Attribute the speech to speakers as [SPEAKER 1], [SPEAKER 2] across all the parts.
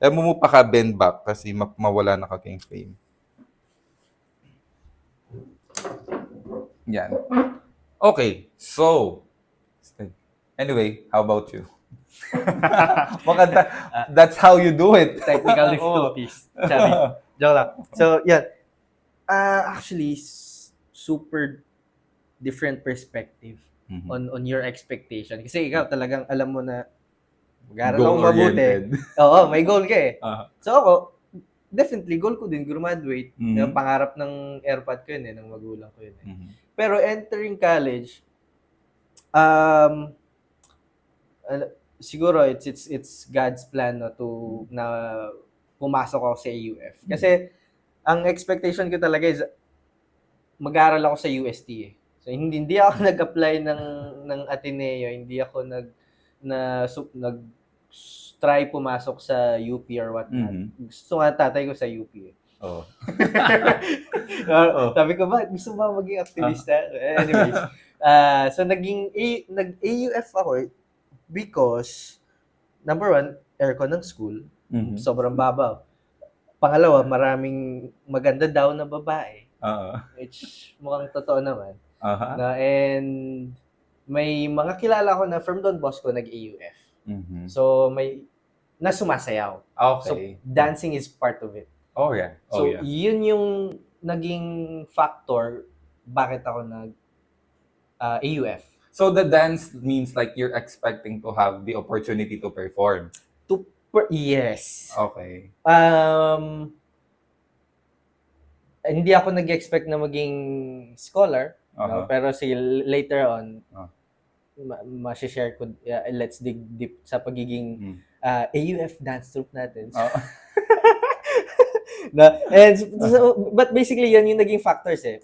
[SPEAKER 1] mo pa ka bend back kasi mawala na ka king frame. Yan. Okay, so anyway, how about you? Baka that's how you do it.
[SPEAKER 2] Technical difficulties. Sorry. Joke lang. So, yan. Actually, super different perspective on your expectation. Kasi ikaw talagang alam mo na mag-aaral ako mabuti.
[SPEAKER 1] Goal-oriented.
[SPEAKER 2] Oo, may goal ka eh.
[SPEAKER 1] Uh-huh.
[SPEAKER 2] So ako, definitely goal ko din graduate. Yung pangarap ng airpad ko yun eh, ng magulang ko yun eh. Pero entering college, siguro it's God's plan na pumasok ako sa AUF. Kasi ang expectation ko talaga is mag-aaral ako sa UST eh. So hindi ako nag-apply ng Ateneo, hindi ako try pumasok sa UP or whatnot. Gusto nga tatay ko sa UP eh.
[SPEAKER 1] Oh.
[SPEAKER 2] Sabi ko, ba gusto ba maging aktivista? Anyways, so nag-AUF ako because number one, aircon ng school, sobrang babaw. Pangalawa, maraming maganda daw na babae. Which mukhang totoo naman. And may mga kilala ko na from Don Bosco nag-AUF. So may nasumasayaw.
[SPEAKER 1] Okay.
[SPEAKER 2] So dancing is part of it.
[SPEAKER 1] Oh yeah.
[SPEAKER 2] So yun yung naging factor bakit ako AUF.
[SPEAKER 1] So the dance means like you're expecting to have the opportunity to perform.
[SPEAKER 2] Yes.
[SPEAKER 1] Okay.
[SPEAKER 2] Hindi ako nag-expect na maging scholar, no? Pero later on, ma-share ko, let's dig deep sa pagiging AUF dance troupe natin. But basically, yan yung naging factors eh.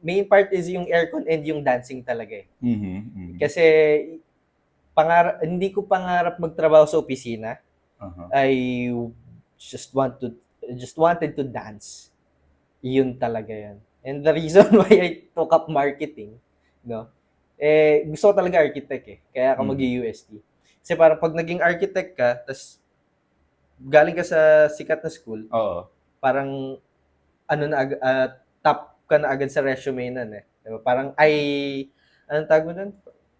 [SPEAKER 2] Main part is yung aircon and yung dancing talaga eh. Kasi hindi ko pangarap magtrabaho sa opisina. I just wanted to dance. Yun talaga yan. And the reason why I took up marketing, no? Gusto ko talaga architect eh. Kaya ako mag-UST. Kasi parang pag naging architect ka, tas galing ka sa sikat na school, parang top ka na agad sa resume nun eh. Diba? Parang anong tawag mo nun?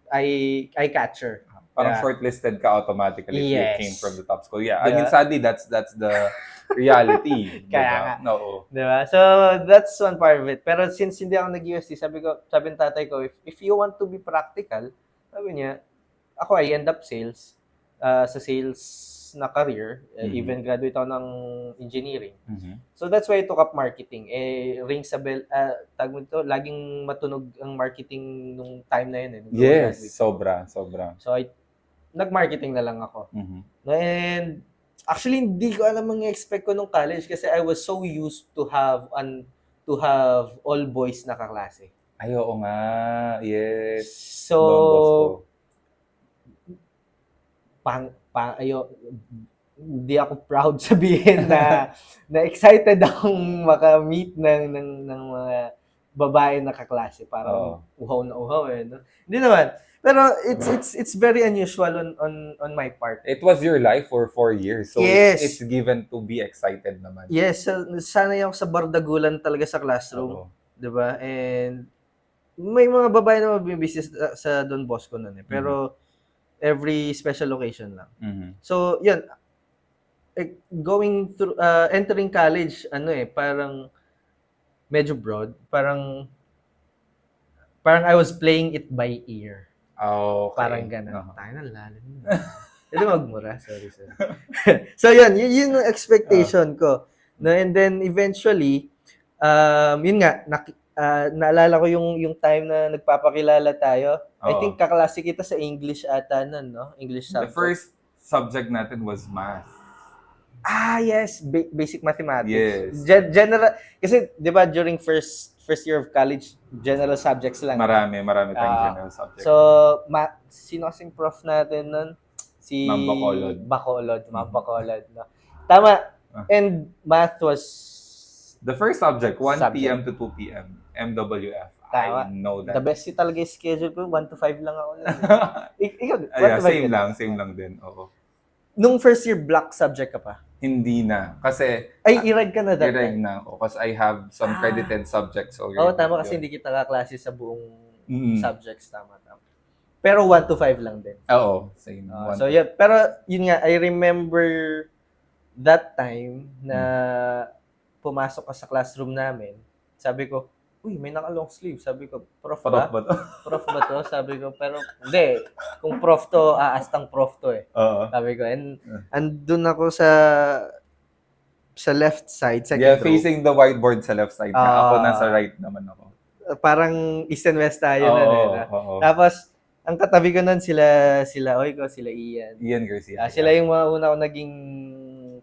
[SPEAKER 2] Eye catcher.
[SPEAKER 1] Parang shortlisted ka automatically if you came from the top school. Yeah,
[SPEAKER 2] Diba?
[SPEAKER 1] I mean, sadly, that's the reality.
[SPEAKER 2] Kaya nga.
[SPEAKER 1] No.
[SPEAKER 2] Diba? So, that's one part of it. Pero since hindi ako nag-UST, sabi ng tatay ko, if you want to be practical, sabi niya, ako I end up sales, sa sales na career, even graduate ako ng engineering. So, that's why I took up marketing. Rings a bell, tag mo ito, laging matunog ang marketing nung time na yun.
[SPEAKER 1] Yes, sobra.
[SPEAKER 2] So, nag-marketing na lang ako. And actually, hindi ko alam ang expect ko nung college kasi I was so used to have all boys na kaklase.
[SPEAKER 1] Ay, oo nga. Yes.
[SPEAKER 2] So, hindi ako proud sabihin na excited akong makamit ng mga babae na kaklase. Parang uhaw na uhaw eh. No? Hindi naman. Pero it's very unusual on my part.
[SPEAKER 1] It was your life for 4 years. So
[SPEAKER 2] yes.
[SPEAKER 1] It's given to be excited naman.
[SPEAKER 2] Yes. So, sanay ako sa bardagulan talaga sa classroom. Diba? And may mga babae na magbibisnes sa Don Bosco nun eh. Pero every special occasion lang. So, yan. Going through, entering college, parang medyo broad. Parang I was playing it by ear.
[SPEAKER 1] Okay.
[SPEAKER 2] Parang gano'n. Tayo na lalim. Ito magmura. Sorry. So, yun yung expectation ko. No, and then, eventually, yun nga, naalala ko yung time na nagpapakilala tayo. I think kaklase kita sa English ata nun, no? English subject.
[SPEAKER 1] The first subject natin was math.
[SPEAKER 2] Yes. Basic mathematics.
[SPEAKER 1] Yes.
[SPEAKER 2] General, kasi, di ba, during first year of college, general subjects lang.
[SPEAKER 1] Marami tayong general subjects.
[SPEAKER 2] So, sino kasing prof natin nun? Si
[SPEAKER 1] Ma'am
[SPEAKER 2] Bacolod. Ma'am Bacolod. No? Tama. And math was
[SPEAKER 1] the first subject, 1 p.m. to 2 p.m. MWF.
[SPEAKER 2] Tama.
[SPEAKER 1] I know that.
[SPEAKER 2] The best talaga yung schedule ko, 1 to 5 lang ako. Ikaw, 1 to 5
[SPEAKER 1] same lang din. Oo.
[SPEAKER 2] Nung first year, block subject ka pa?
[SPEAKER 1] Hindi na. Kasi,
[SPEAKER 2] Ay, ireg ka na that
[SPEAKER 1] direct
[SPEAKER 2] time.
[SPEAKER 1] na ako. Because I have some credited subjects already.
[SPEAKER 2] Oo, tama kasi
[SPEAKER 1] Yun.
[SPEAKER 2] hindi kita kaklase sa buong
[SPEAKER 1] Mm.
[SPEAKER 2] subjects. Tama. Pero 1 to 5 lang din.
[SPEAKER 1] Oo. Same.
[SPEAKER 2] So, yeah. Pero, yun nga, I remember that time na pumasok ka sa classroom namin. Sabi ko, uy, may naka-long sleeve. Sabi ko, prof
[SPEAKER 1] Parang
[SPEAKER 2] ba?
[SPEAKER 1] ba to?
[SPEAKER 2] Prof ba to? Sabi ko, pero hindi. Kung prof to, aastang prof to eh.
[SPEAKER 1] Oo.
[SPEAKER 2] Sabi ko, and andun ako sa left side, second
[SPEAKER 1] Yeah,
[SPEAKER 2] row.
[SPEAKER 1] facing the whiteboard sa left side. Ako nasa right naman ako.
[SPEAKER 2] Parang east and west tayo na.
[SPEAKER 1] Oo.
[SPEAKER 2] Tapos, ang katabi ko nun, sila Oiko, sila Ian.
[SPEAKER 1] Ian Garcia.
[SPEAKER 2] Sila yung mga una ko naging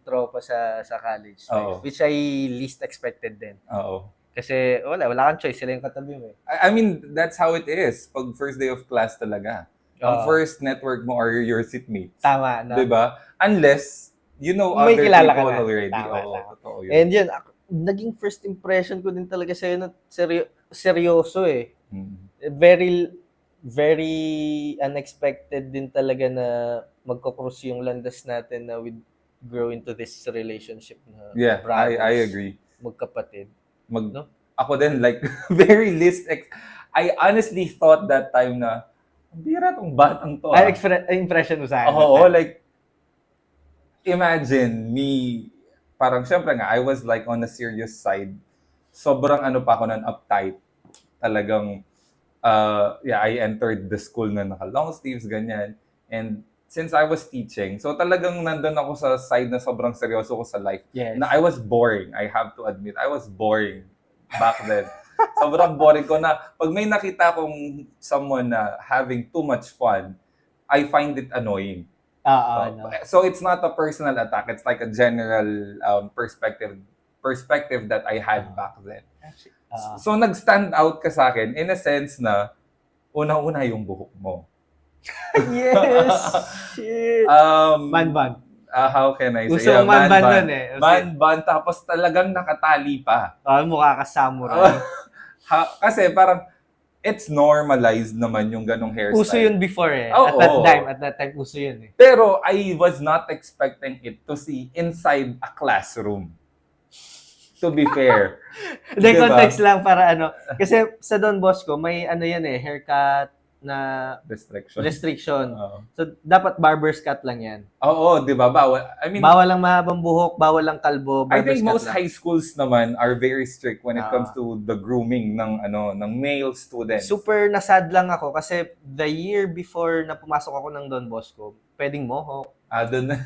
[SPEAKER 2] tropa sa college.
[SPEAKER 1] Oo.
[SPEAKER 2] Which I least expected din.
[SPEAKER 1] Oo.
[SPEAKER 2] Kasi wala kang choice. Sila yung katabi mo eh.
[SPEAKER 1] I mean, that's how it is. Pag first day of class talaga. Ang first network mo are your seatmates.
[SPEAKER 2] Tama. No?
[SPEAKER 1] Diba? Unless, you know
[SPEAKER 2] May
[SPEAKER 1] other
[SPEAKER 2] kilala ka
[SPEAKER 1] people
[SPEAKER 2] na.
[SPEAKER 1] already.
[SPEAKER 2] Tama.
[SPEAKER 1] Totoo yun.
[SPEAKER 2] And yun, naging first impression ko din talaga sa'yo na seryoso eh. Very, very unexpected din talaga na magkocross yung landas natin na we grow into this relationship na brothers,
[SPEAKER 1] I agree.
[SPEAKER 2] magkapatid. No?
[SPEAKER 1] Ako din, like, very I honestly thought that time na, bira tong batang to.
[SPEAKER 2] Impression mo sa akin.
[SPEAKER 1] Oo, like, imagine me, parang syempre nga, I was like on the serious side. Sobrang pa ako nun, uptight. Talagang, I entered the school na naka-long sleeves, ganyan. And since I was teaching, so talagang nandun ako sa side na sobrang seryoso ko sa life.
[SPEAKER 2] Yes.
[SPEAKER 1] Na I was boring, I have to admit. I was boring back then. Sobrang boring ko na pag may nakita akong someone na having too much fun, I find it annoying.
[SPEAKER 2] No.
[SPEAKER 1] So it's not a personal attack, it's like a general perspective that I had back then. So nag-stand out ka sa akin in a sense na una-una yung buhok mo.
[SPEAKER 2] Yes! Shit! Man bun.
[SPEAKER 1] How can I say?
[SPEAKER 2] Usong man bun nun eh.
[SPEAKER 1] Man bun, tapos talagang nakatali pa.
[SPEAKER 2] Mukha ka samurai.
[SPEAKER 1] Kasi parang, it's normalized naman yung ganong hairstyle.
[SPEAKER 2] Uso yun before eh.
[SPEAKER 1] Oh,
[SPEAKER 2] At that time, uso yun eh.
[SPEAKER 1] Pero I was not expecting it to see inside a classroom. To be fair.
[SPEAKER 2] Hindi, context lang para kasi sa Don Bosco, may yan eh, haircut na restriction. So, dapat barber's cut lang yan.
[SPEAKER 1] Oo, di ba? Bawal. I mean,
[SPEAKER 2] bawal lang mahabang buhok, bawal lang kalbo,
[SPEAKER 1] I
[SPEAKER 2] barber's
[SPEAKER 1] think most
[SPEAKER 2] cut lang.
[SPEAKER 1] high schools naman are very strict when it comes to the grooming ng male students.
[SPEAKER 2] Super nasad lang ako kasi the year before na pumasok ako ng Don Bosco, pwedeng mohawk.
[SPEAKER 1] Doon na.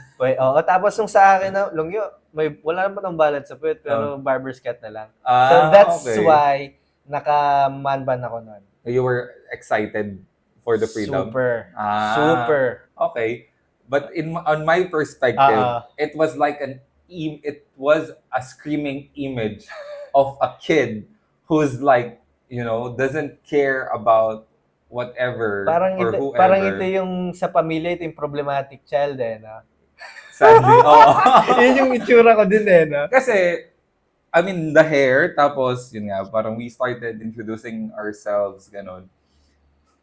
[SPEAKER 2] Tapos yung sa akin na, Longyo, wala naman ang balat sa puwet, pero barber's cut na lang. So that's why naka-man-ban ako nun.
[SPEAKER 1] You were excited for the freedom?
[SPEAKER 2] Super. Super.
[SPEAKER 1] Okay. But on my perspective, it was like it was a screaming image of a kid who's like, doesn't care about whatever or whoever.
[SPEAKER 2] Parang ito yung sa pamilya, ito yung problematic child eh, no?
[SPEAKER 1] Sadly, oo.
[SPEAKER 2] Yun yung itsura ko din eh, no?
[SPEAKER 1] Kasi, I mean, the hair, tapos, yun nga, parang we started introducing ourselves, ganon.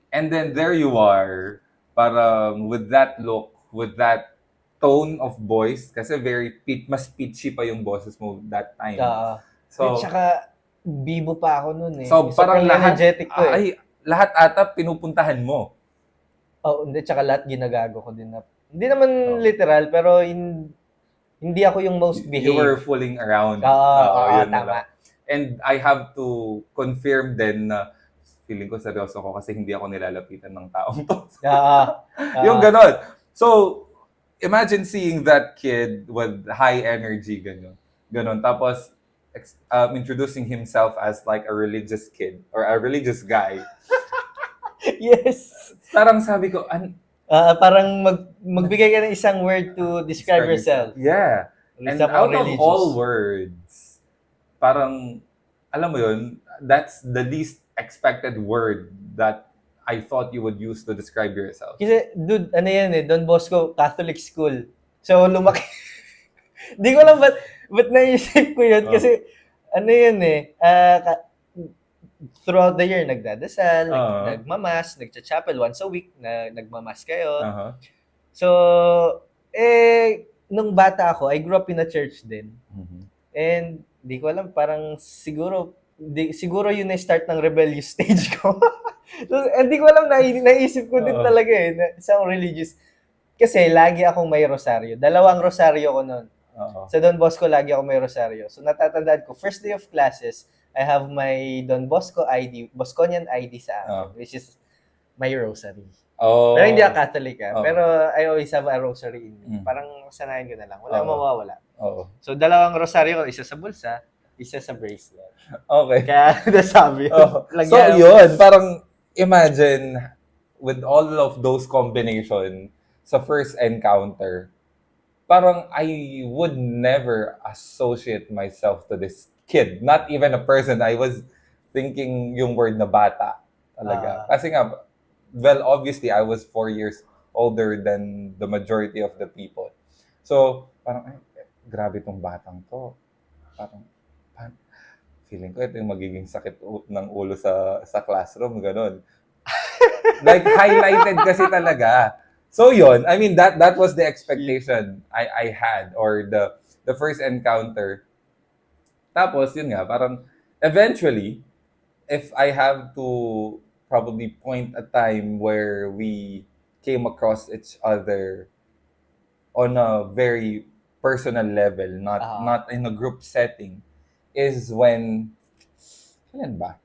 [SPEAKER 1] And then there you are, parang with that look, with that tone of voice, kasi mas pitchy pa yung boses mo that time.
[SPEAKER 2] So, tsaka, bibo pa ako nun eh.
[SPEAKER 1] So, parang
[SPEAKER 2] energetic ko eh.
[SPEAKER 1] Lahat ata pinupuntahan mo.
[SPEAKER 2] Hindi, tsaka lahat ginagago ko din na. Hindi naman literal, pero hindi ako yung most behaved.
[SPEAKER 1] You were fooling around.
[SPEAKER 2] Yun tama.
[SPEAKER 1] And I have to confirm din na feeling ko seryoso ko kasi hindi ako nilalapitan ng taong to. Yung ganon. So, imagine seeing that kid with high energy, ganon. Tapos, introducing himself as like a religious kid or a religious guy.
[SPEAKER 2] Yes.
[SPEAKER 1] Parang sabi ko,
[SPEAKER 2] parang magbigay ka ng isang word to describe yourself.
[SPEAKER 1] Yeah. And out of all words, parang, alam mo yun, that's the least expected word that I thought you would use to describe yourself.
[SPEAKER 2] Kasi, dude, Don Bosco, Catholic school. So, lumaki. Di ko alam ba't naisip ko yun. Kasi, throughout the year, nagdadasal, nagmamas, nagcha-chapel once a week, nagmamas kayo. So, Nung bata ako, I grew up in a church din.
[SPEAKER 1] Mhm.
[SPEAKER 2] And di ko alam, parang siguro yun na start ng rebellious stage ko. So, hindi ko alam, naisip ko din talaga na isang religious. Kasi lagi akong may rosaryo. 2 rosaryo ko noon. Sa Don Bosco, lagi ako may rosaryo. So natatandaan ko, first day of classes, I have my Don Bosco ID, Bosconian ID sa akin, which is my rosary. Pero hindi ako Catholic pero I always have a rosary in me. Parang sanayin ko na lang. Wala mawawala. So 2 rosaryo ko, isa sa bulsa, isa sa bracelet.
[SPEAKER 1] Okay.
[SPEAKER 2] Kaya nasabi.
[SPEAKER 1] So yun, parang imagine with all of those combination sa first encounter, parang I would never associate myself to this kid. Not even a person. I was thinking yung word na bata talaga. Kasi nga, well, obviously, I was 4 years older than the majority of the people. So, parang, ay, grabe tong batang to. Parang, feeling ko ito yung magiging sakit ng ulo sa classroom, ganun. Like, highlighted kasi talaga. So yun, I mean, that was the expectation I had, or the first encounter. Tapos, yun nga, parang, eventually, if I have to probably point a time where we came across each other on a very personal level, not in a group setting, is when, kailan ba?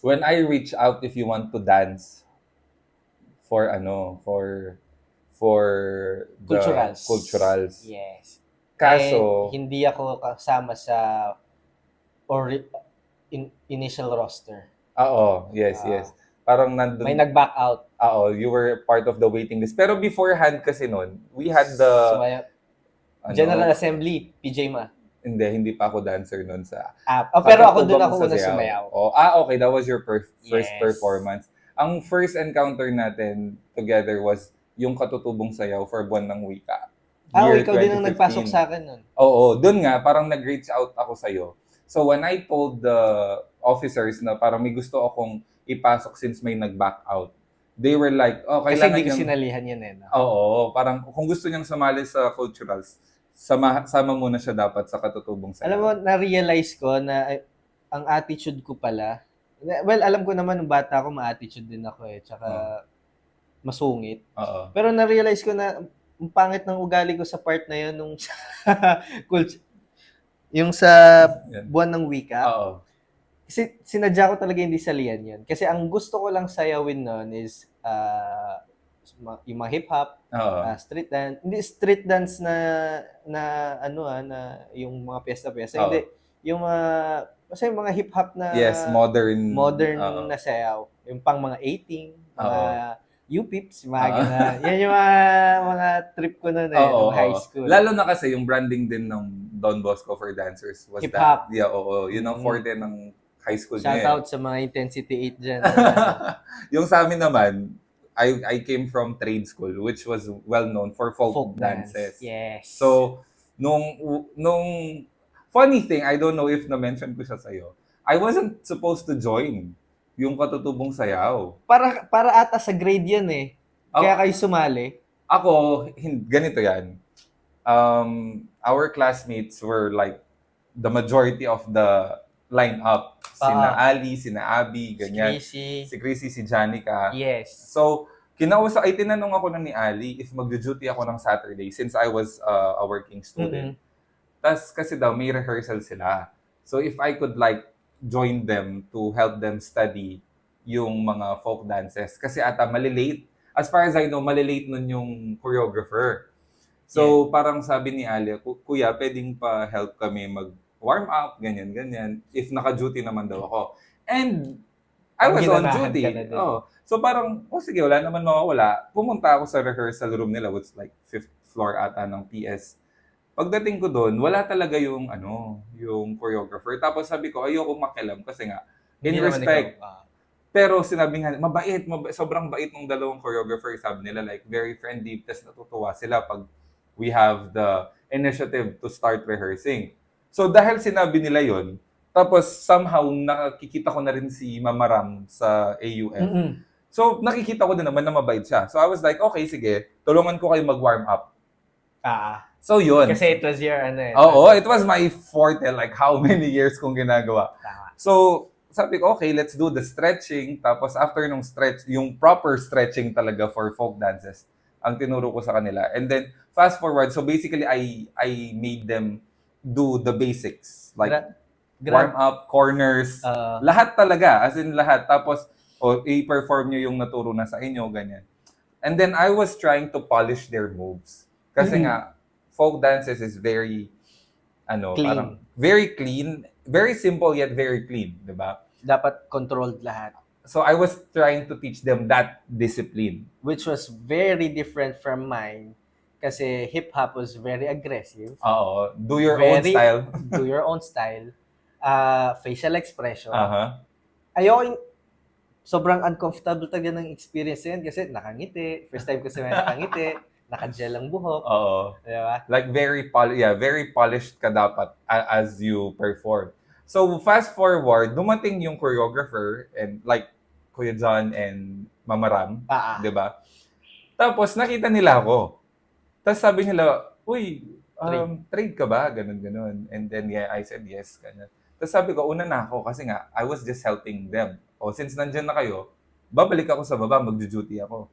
[SPEAKER 1] When I reach out if you want to dance for the culturals.
[SPEAKER 2] Yes.
[SPEAKER 1] Kaso,
[SPEAKER 2] hindi ako kasama sa initial roster.
[SPEAKER 1] Yes. Parang nandun.
[SPEAKER 2] May nag-back out.
[SPEAKER 1] You were part of the waiting list. Pero beforehand kasi nun, we had the
[SPEAKER 2] General Assembly, PJ Ma.
[SPEAKER 1] Hindi pa ako dancer nun sa.
[SPEAKER 2] Pero ako doon ako una sumayaw.
[SPEAKER 1] Okay, that was your first performance. Ang first encounter natin together was yung katutubong sayaw for Buwan ng Wika.
[SPEAKER 2] Ikaw din ang nagpasok sa akin nun.
[SPEAKER 1] Oo, dun nga, parang nag-reach out ako sa'yo. So when I told the officers na parang may gusto akong ipasok since may nag-back out, they were like, kailangan
[SPEAKER 2] kasi hindi ko sinalihan yan no?
[SPEAKER 1] Oo, parang kung gusto niyang sumali sa culturals, sama muna siya dapat sa katutubong sayaw.
[SPEAKER 2] Alam mo, na-realize ko na ang attitude ko pala, well, alam ko naman nung bata ako, ma-attitude din ako tsaka masungit. Pero na-realize ko na ang pangit ng ugali ko sa part na yun nung yung sa Buwan ng Wika. Kasi sinadya ko talaga hindi salihan yun. Kasi ang gusto ko lang sayawin nun is yung mga hip-hop, street dance. Hindi street dance na yung mga piyesta-piyesta. Hindi. Yung kasi yung mga hip-hop na modern na sayaw. Yung pang mga 18, mga U-Pips, yan yung mga trip ko noon nung high school.
[SPEAKER 1] Lalo na kasi yung branding din ng Don Bosco for Dancers was
[SPEAKER 2] hip-hop.
[SPEAKER 1] Yun ang forte ng high school niya.
[SPEAKER 2] Shout out sa mga Intensity 8 dyan.
[SPEAKER 1] Yung sa amin naman, I came from trade school, which was well known for folk dances.
[SPEAKER 2] Yes.
[SPEAKER 1] So, nung funny thing, I don't know if na-mention ko siya sa'yo, I wasn't supposed to join yung katutubong sayaw.
[SPEAKER 2] Para ata sa grade yan Kaya kayo sumali.
[SPEAKER 1] Ako, ganito yan. Our classmates were like the majority of the line-up. Sina Ali, sina Abby, ganyan. Si Chrissy, si Janica.
[SPEAKER 2] Yes.
[SPEAKER 1] So, tinanong ako ni Ali if mag-duty ako ng Saturday since I was a working student. Tas kasi daw may rehearsal sila. So, if I could join them to help them study yung mga folk dances. Kasi ata malilate. As far as I know, malilate nun yung choreographer. So, parang sabi ni Ali, Kuya, pwedeng pa help kami mag-warm up, ganyan. If naka-duty naman daw ako. And I was on duty. So parang, sige, wala naman mawawala. Pumunta ako sa rehearsal room nila, which like 5th floor ata ng PS. Pagdating ko doon, wala talaga yung choreographer. Tapos sabi ko, ayoko makialam kasi nga, in respect. Pero sinabi nga, mabait, sobrang bait ng dalawang choreographer. Sabi nila, like, very friendly. Tapos natutuwa sila pag we have the initiative to start rehearsing. So dahil sinabi nila yon, tapos somehow nakikita ko na rin si Mama Ram sa AUF. So, nakikita ko din naman na mabait siya. So, I was like, okay, sige, tulungan ko kayo mag-warm up. So, yun.
[SPEAKER 2] Kasi it was your
[SPEAKER 1] Oo, it was my forte, like how many years kong ginagawa. So, sabi ko, okay, let's do the stretching. Tapos, after nung stretch, yung proper stretching talaga for folk dances, ang tinuro ko sa kanila. And then, fast forward, so basically, I made them do the basics. Like, warm up, corners, lahat talaga, as in lahat. Tapos, i-perform nyo yung naturo na sa inyo, ganyan. And then, I was trying to polish their moves. Kasi nga, folk dances is very,
[SPEAKER 2] clean.
[SPEAKER 1] Parang, very clean, very simple yet very clean, di ba?
[SPEAKER 2] Dapat controlled lahat.
[SPEAKER 1] So, I was trying to teach them that discipline.
[SPEAKER 2] Which was very different from mine. Kasi hip-hop was very aggressive.
[SPEAKER 1] Oo. Do your own style.
[SPEAKER 2] Do your own style. Facial expression.
[SPEAKER 1] Uh-huh.
[SPEAKER 2] Sobrang uncomfortable talaga ng experience yan kasi nakangiti. First time kasi may nakangiti. Naka-gel ang buhok.
[SPEAKER 1] Oo.
[SPEAKER 2] Diba?
[SPEAKER 1] Like very polished ka dapat as you perform. So fast forward, dumating yung choreographer and like Kuya John and Mama Ram, 'di ba? Tapos nakita nila ako. Tapos sabi nila, "Uy, trade ka ba?" Ganun. And then I said yes, ganun. Tapos sabi ko, una na ako kasi nga I was just helping them. Since nandiyan na kayo, babalik ako sa baba, magjo-duty ako.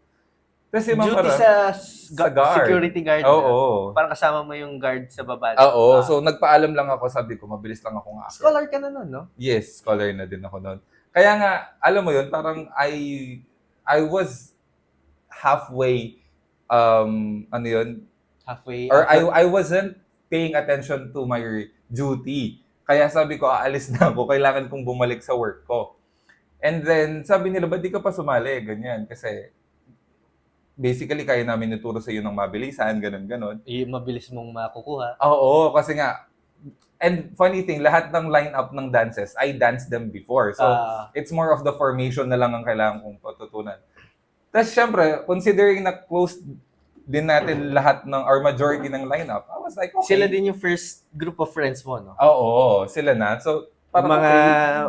[SPEAKER 1] Kasi
[SPEAKER 2] duty sa guard. Security guard.
[SPEAKER 1] Oo.
[SPEAKER 2] Parang kasama mo yung guard sa baba.
[SPEAKER 1] Oo. So, nagpaalam lang ako. Sabi ko, mabilis lang ako nga.
[SPEAKER 2] Scholar ka na nun, no?
[SPEAKER 1] Yes, scholar na din ako nun. Kaya nga, alam mo yun, parang I was halfway,
[SPEAKER 2] halfway.
[SPEAKER 1] Or I wasn't paying attention to my duty. Kaya sabi ko, aalis na ako. Kailangan kong bumalik sa work ko. And then, sabi nila, ba't di ka pa sumali? Ganyan. Kasi, basically, kaya namin ituro sa iyo ng mabilisan, ganun.
[SPEAKER 2] Mabilis mong makukuha.
[SPEAKER 1] Oo, kasi nga, and funny thing, lahat ng lineup ng dances, I danced them before. So, it's more of the formation na lang ang kailangan kong patutunan. Tapos, syempre, considering na close din natin lahat ng, or majority ng lineup, I was like, okay.
[SPEAKER 2] Sila din yung first group of friends mo, no?
[SPEAKER 1] Oo, sila na. So, parang
[SPEAKER 2] mga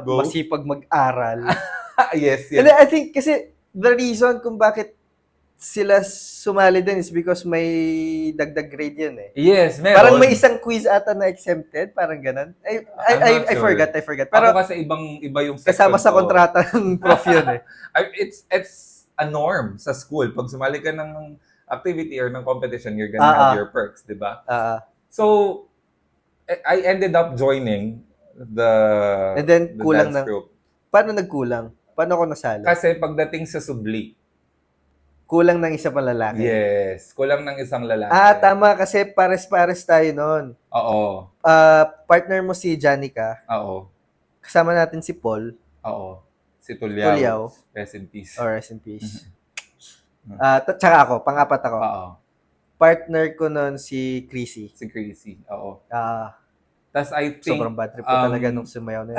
[SPEAKER 2] masipag mag-aral.
[SPEAKER 1] Yes.
[SPEAKER 2] And I think, kasi, the reason kung bakit sila sumali din is because may dagdag grade yan eh.
[SPEAKER 1] Yes, meron.
[SPEAKER 2] Parang may isang quiz ata na exempted, parang ganun. I forgot. Pero
[SPEAKER 1] ako kasi iba yung
[SPEAKER 2] kasama sa kontrata ng prof yun eh.
[SPEAKER 1] It's a norm sa school. Pag sumali ka ng activity or ng competition, you're gonna have your perks, di ba? So, I ended up joining
[SPEAKER 2] and then, kulang
[SPEAKER 1] dance group.
[SPEAKER 2] Paano nagkulang? Paano ako nasali?
[SPEAKER 1] Kasi pagdating sa subli,
[SPEAKER 2] kulang ng isa pang lalaki.
[SPEAKER 1] Yes, kulang ng isang lalaki.
[SPEAKER 2] Tama kasi pares-pares tayo noon.
[SPEAKER 1] Oo.
[SPEAKER 2] Partner mo si Janica.
[SPEAKER 1] Oo.
[SPEAKER 2] Kasama natin si Paul.
[SPEAKER 1] Oo. Si Tulyao. Rest in peace.
[SPEAKER 2] Rest in peace. Tsaka ako, pang-apat ako.
[SPEAKER 1] Oo.
[SPEAKER 2] Partner ko noon si Chrissy.
[SPEAKER 1] Si Chrissy, oo.
[SPEAKER 2] Tapos
[SPEAKER 1] I think
[SPEAKER 2] sobrang bad trip ko talaga nung sumayaw na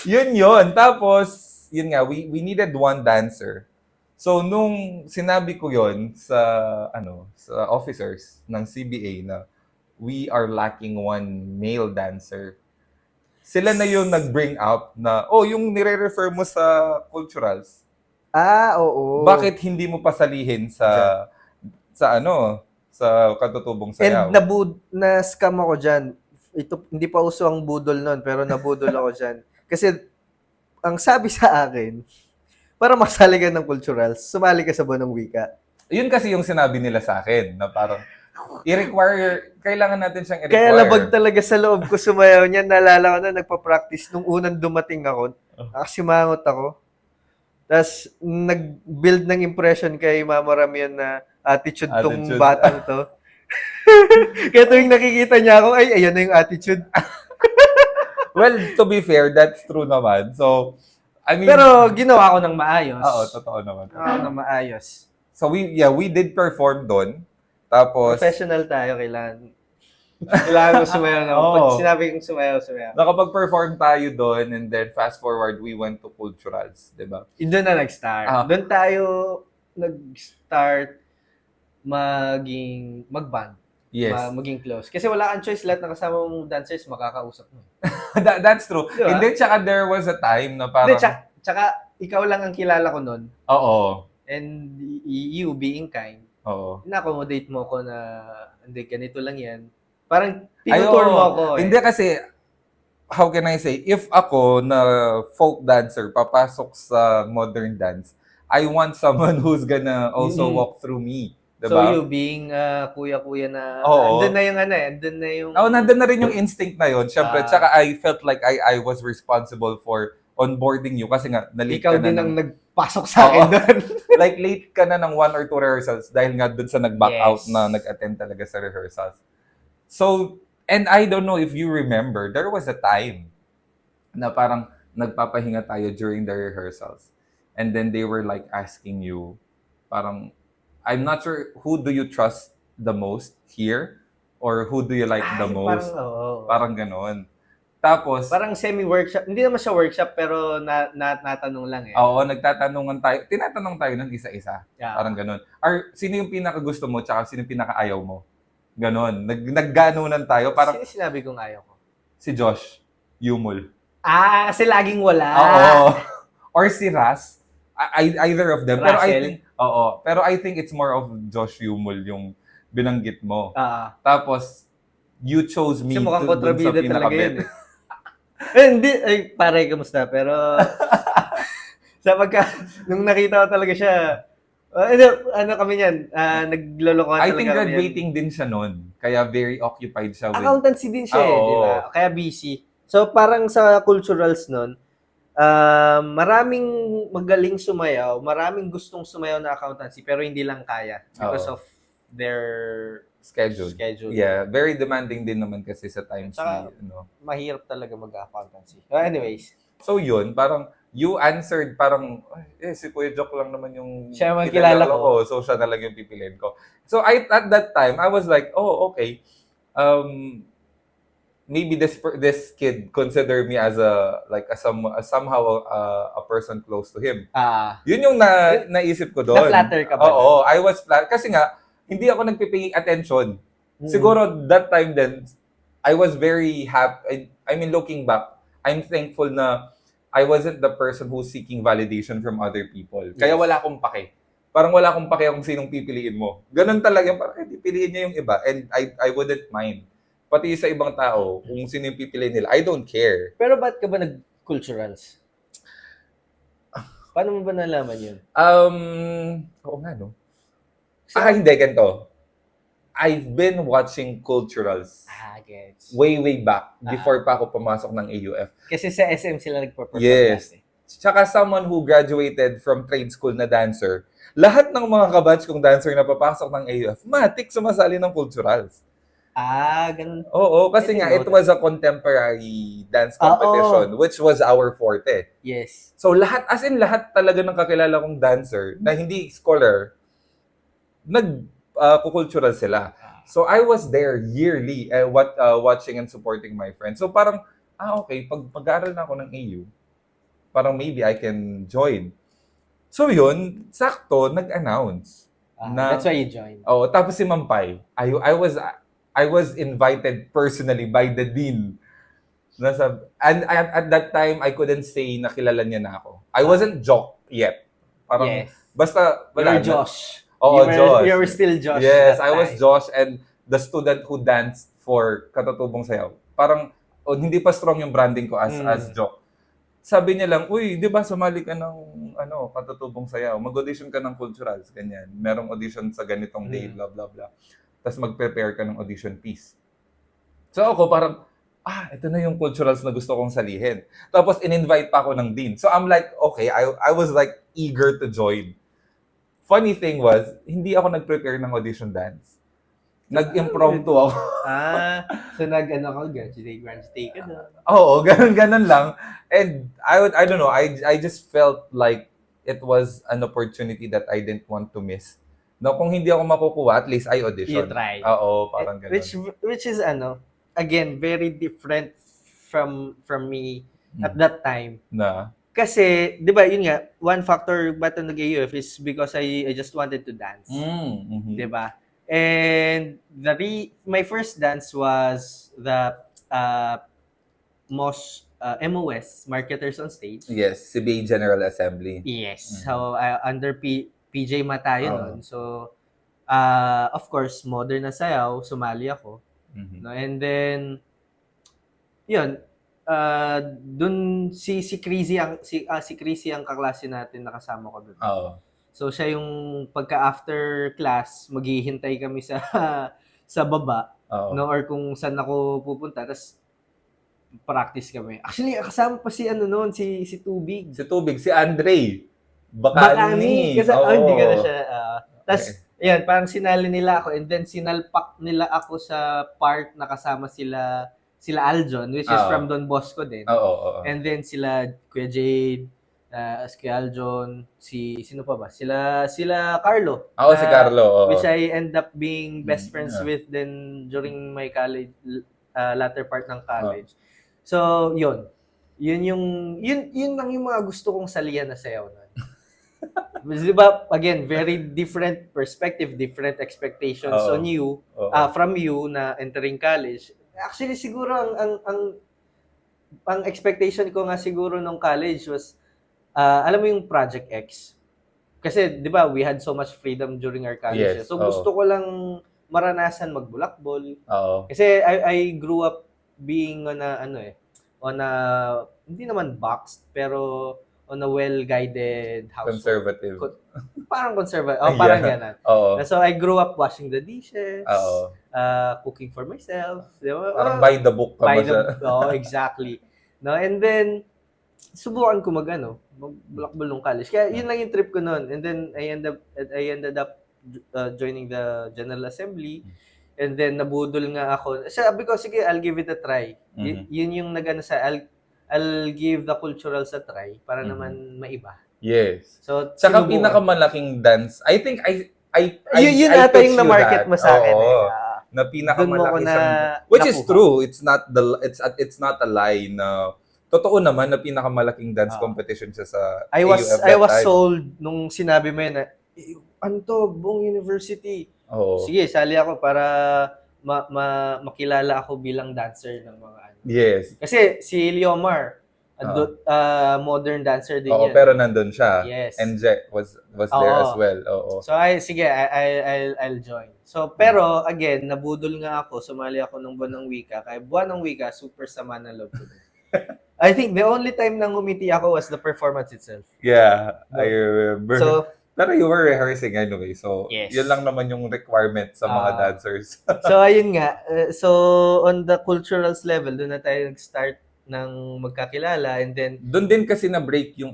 [SPEAKER 1] yun. yun. Tapos, yun nga, we needed one dancer. So, nung sinabi ko yon sa officers ng CBA na we are lacking one male dancer, sila na yung nag-bring up na, yung nire-refer mo sa culturals.
[SPEAKER 2] Oo.
[SPEAKER 1] Bakit hindi mo pasalihin sa katutubong sayaw?
[SPEAKER 2] And na-scam ako dyan. Hindi pa uso ang budol nun, pero nabudol ako dyan. Kasi, ang sabi sa akin, para masali ka ng culturals, sumali ka sa Buwanang Wika.
[SPEAKER 1] Yun kasi yung sinabi nila sa akin, na parang, kailangan natin siyang i-require.
[SPEAKER 2] Kaya labag talaga sa loob ko sumayaw niya. Naalala ko na, nagpa-practice nung unang dumating ako. Simangot ako. Tapos, nag-build ng impression kay Mama Ram yun na attitude tong batang to. Kaya tuwing nakikita niya ako, ay, ayan na yung attitude.
[SPEAKER 1] Well, to be fair, that's true naman. So, I mean,
[SPEAKER 2] pero ginawa ko ng maayos.
[SPEAKER 1] Oo, totoo naman.
[SPEAKER 2] Ng maayos.
[SPEAKER 1] So we did perform doon. Tapos
[SPEAKER 2] professional tayo, kailangan mo sumayaw na. Pag sinabi kong sumayaw.
[SPEAKER 1] Nakapag-perform tayo doon and then fast forward we went to culturals, 'di ba?
[SPEAKER 2] Doon na nag-start. Doon tayo nag-start mag-band.
[SPEAKER 1] Yes.
[SPEAKER 2] Maging close. Kasi wala kang choice, lahat ng kasama mong dancers makakausap mo.
[SPEAKER 1] That's true.
[SPEAKER 2] Diba?
[SPEAKER 1] Hindi, tsaka there was a time na parang...
[SPEAKER 2] Hindi, tsaka ikaw lang ang kilala ko nun.
[SPEAKER 1] Oo.
[SPEAKER 2] And you being kind,
[SPEAKER 1] Oo.
[SPEAKER 2] na-accommodate mo ko na, hindi, ganito lang yan. Parang tinutour mo ako eh.
[SPEAKER 1] Hindi kasi, how can I say, if ako na folk dancer, papasok sa modern dance, I want someone who's gonna also walk through me. Diba?
[SPEAKER 2] So you being kuya-kuya na, andun na yung andun na yung...
[SPEAKER 1] nandun na rin yung instinct na yun. Siyempre, tsaka I felt like I was responsible for onboarding you kasi nga, na-late
[SPEAKER 2] ikaw
[SPEAKER 1] ka
[SPEAKER 2] din
[SPEAKER 1] na
[SPEAKER 2] ang nagpasok sa akin doon.
[SPEAKER 1] Like, late ka na ng 1 or 2 rehearsals dahil nga dun sa nag-back out na nag-attend talaga sa rehearsals. So, and I don't know if you remember, there was a time na parang nagpapahinga tayo during the rehearsals. And then they were like asking you, parang, I'm not sure, who do you trust the most here? Or who do you like the most? Parang ganon. Tapos,
[SPEAKER 2] parang semi-workshop. Hindi naman siya workshop, pero natanong lang eh.
[SPEAKER 1] Oo, nagtatanungan tayo. Tinatanong tayo ng isa-isa. Yeah. Parang ganon. Sino yung pinaka-gusto mo, tsaka sino yung pinaka-ayaw mo? Ganon. Nagganunan tayo. Parang,
[SPEAKER 2] sino sinabi kong ayaw ko?
[SPEAKER 1] Si Josh Yumul.
[SPEAKER 2] Kasi laging wala.
[SPEAKER 1] Oo. Or si Ras. Either of them.
[SPEAKER 2] Russell.
[SPEAKER 1] Pero I think it's more of Josh Yumul yung binanggit mo. Tapos, you chose me
[SPEAKER 2] to mukhang kontrabida talaga yun eh. Hindi, pare, kamusta? Pero, nung nakita ko talaga siya, kami yan, naglolokohan talaga.
[SPEAKER 1] I think graduating din siya noon. Kaya very occupied siya.
[SPEAKER 2] Accountancy din siya di ba? Kaya busy. So, parang sa culturals noon, maraming magaling sumayaw, maraming gustong sumayaw na accountancy, pero hindi lang kaya because of their schedule.
[SPEAKER 1] Yeah, very demanding din naman kasi sa time.
[SPEAKER 2] Mahirap talaga mag-accountancy. Anyways.
[SPEAKER 1] So yun, parang you answered parang, si Kuya Joke lang naman yung
[SPEAKER 2] siya man kilala ko.
[SPEAKER 1] So siya talaga yung pipiliin ko. So at that time, I was like, oh, okay. Maybe this kid consider me as somehow a person close to him. Yun yung naisip ko doon.
[SPEAKER 2] Na-flatter ka ba?
[SPEAKER 1] Oo, I was flat kasi nga hindi ako nagpipay attention. Siguro that time then I was very happy. I mean, looking back, I'm thankful na I wasn't the person who's seeking validation from other people. Kaya wala akong pake. Parang wala akong pake kung sinong pipiliin mo. Ganun talaga, parang pipiliin niya yung iba and I wouldn't mind. Pati sa ibang tao, kung sino yung pipiliin nila, I don't care.
[SPEAKER 2] Pero ba't ka ba nag-culturals? Paano mo ba nalaman yun?
[SPEAKER 1] Oo nga, no? Hindi, ganito. I've been watching culturals
[SPEAKER 2] gets.
[SPEAKER 1] way back before pa ako pumasok ng AUF.
[SPEAKER 2] Kasi sa SM sila nagpa-perform.
[SPEAKER 1] Yes. Tsaka someone who graduated from trade school na dancer, lahat ng mga kabatch kong dancer na papasok ng AUF, matik sumasali ng culturals.
[SPEAKER 2] Ganun.
[SPEAKER 1] Oo, kasi nga, it was a contemporary dance competition, which was our forte.
[SPEAKER 2] Yes.
[SPEAKER 1] So, lahat talaga ng kakilala kong dancer na hindi scholar, nag-cultural sila. So, I was there yearly watching and supporting my friends. So, parang, okay, pag mag-aaral na ako ng AU, parang maybe I can join. So, yun, sakto, nag-announce.
[SPEAKER 2] That's why you joined.
[SPEAKER 1] Tapos si Mampay, I was invited personally by the dean. And at that time, I couldn't say na kilala niya na ako. I wasn't Jock yet. Parang, basta, wala.
[SPEAKER 2] You were Josh.
[SPEAKER 1] Josh.
[SPEAKER 2] You were still Josh.
[SPEAKER 1] Yes, I was Josh and the student who danced for Katutubong Sayaw. Parang, hindi pa strong yung branding ko as Jock. Sabi niya lang, uy, di ba sumali ka ng Katutubong Sayaw? Mag-audition ka ng culturals, ganyan. Merong audition sa ganitong day, blah, blah, blah. Tapos mag-prepare ka ng audition piece. So ako parang, ito na yung culturals na gusto kong salihin. Tapos in-invite pa ako ng dean. So I'm like, okay, I was like eager to join. Funny thing was, hindi ako nag-prepare ng audition dance. Nag-impromptu ako.
[SPEAKER 2] So graduate ka na.
[SPEAKER 1] Oo, ganun lang. And I don't know, I just felt like it was an opportunity that I didn't want to miss. No, kung hindi ako makukuha, at least I audition.
[SPEAKER 2] You try.
[SPEAKER 1] Oo, parang gano'n.
[SPEAKER 2] Which is again, very different from me at that time. Kasi, di ba, yun nga, one factor ba't nag-AUF is because I just wanted to dance. Di ba? And my first dance was the most MOS, Marketers on Stage.
[SPEAKER 1] Yes, CBA General Assembly.
[SPEAKER 2] Yes. So, under PJ Matayo nun. So, of course, modern na sayaw, sumali ako. No? And then, yun, dun si Crazy si Crazy ang kaklase natin nakasama ko dun. So siya yung pagka after class, maghihintay kami sa sa baba, no, or kung saan ako pupunta, tapos practice kami. Actually, kasama pa si si Tubig.
[SPEAKER 1] Si Andre. Bacani.
[SPEAKER 2] Kasi hindi ka na siya. Tapos, ayan, parang sinali nila ako, and then sinalpak nila ako sa part na kasama sila Aljon, which is from Don Bosco din. And then sila Kuya Jade, Kuya Aljon, sino pa ba? Sila Carlo.
[SPEAKER 1] Si Carlo.
[SPEAKER 2] Which I end up being best friends with then during my college, latter part ng college. So, yun lang yung mga gusto kong salihan na sayaw nun. Diba, again, very different perspective, different expectations on you, from you na entering college. Actually, siguro ang expectation ko nga siguro nung college was, alam mo yung Project X? Kasi, di ba, we had so much freedom during our college.
[SPEAKER 1] Yes,
[SPEAKER 2] so, gusto ko lang maranasan magbulakbol. Kasi I grew up being on a, hindi naman boxed, pero on a well-guided household.
[SPEAKER 1] Conservative.
[SPEAKER 2] Parang conservative. Parang gano'n. So, I grew up washing the dishes, cooking for myself. Diba?
[SPEAKER 1] Parang by the book ka ba siya?
[SPEAKER 2] Exactly. No? And then, subukan ko magbulakbol nung college. Kaya yun lang yung trip ko noon. And then, I ended up joining the General Assembly. And then, nabudol nga ako. Sabi ko, sige, I'll give it a try. Yun yung I'll give the culturals a try para naman maiba.
[SPEAKER 1] Yes.
[SPEAKER 2] So,
[SPEAKER 1] saka pinakamalaking dance, I think
[SPEAKER 2] yun ata yung na-market mo sa akin.
[SPEAKER 1] Na pinakamalaki which is true. It's not a lie na totoo naman na pinakamalaking dance competition siya sa
[SPEAKER 2] I was sold nung sinabi mo yun na buong university. Sige, sali ako para makilala ako bilang dancer ng mga
[SPEAKER 1] Yes.
[SPEAKER 2] Kasi si Leomar, modern dancer din yan.
[SPEAKER 1] Pero nandun siya.
[SPEAKER 2] Yes.
[SPEAKER 1] And Jack was there as well.
[SPEAKER 2] So sige, I'll join. So pero again, nabudol nga ako, sumali ako ng Buwan ng Wika. Kaya Buwan ng Wika, super sama ng loob ko. I think the only time na ngumiti ako was the performance itself.
[SPEAKER 1] Yeah, I remember.
[SPEAKER 2] So,
[SPEAKER 1] pero you were rehearsing anyway, so
[SPEAKER 2] yes.
[SPEAKER 1] Yun lang naman yung requirement sa mga dancers.
[SPEAKER 2] So, ayun nga. So, on the culturals level, doon na tayo nag-start ng magkakilala, and then...
[SPEAKER 1] Doon din kasi na-break yung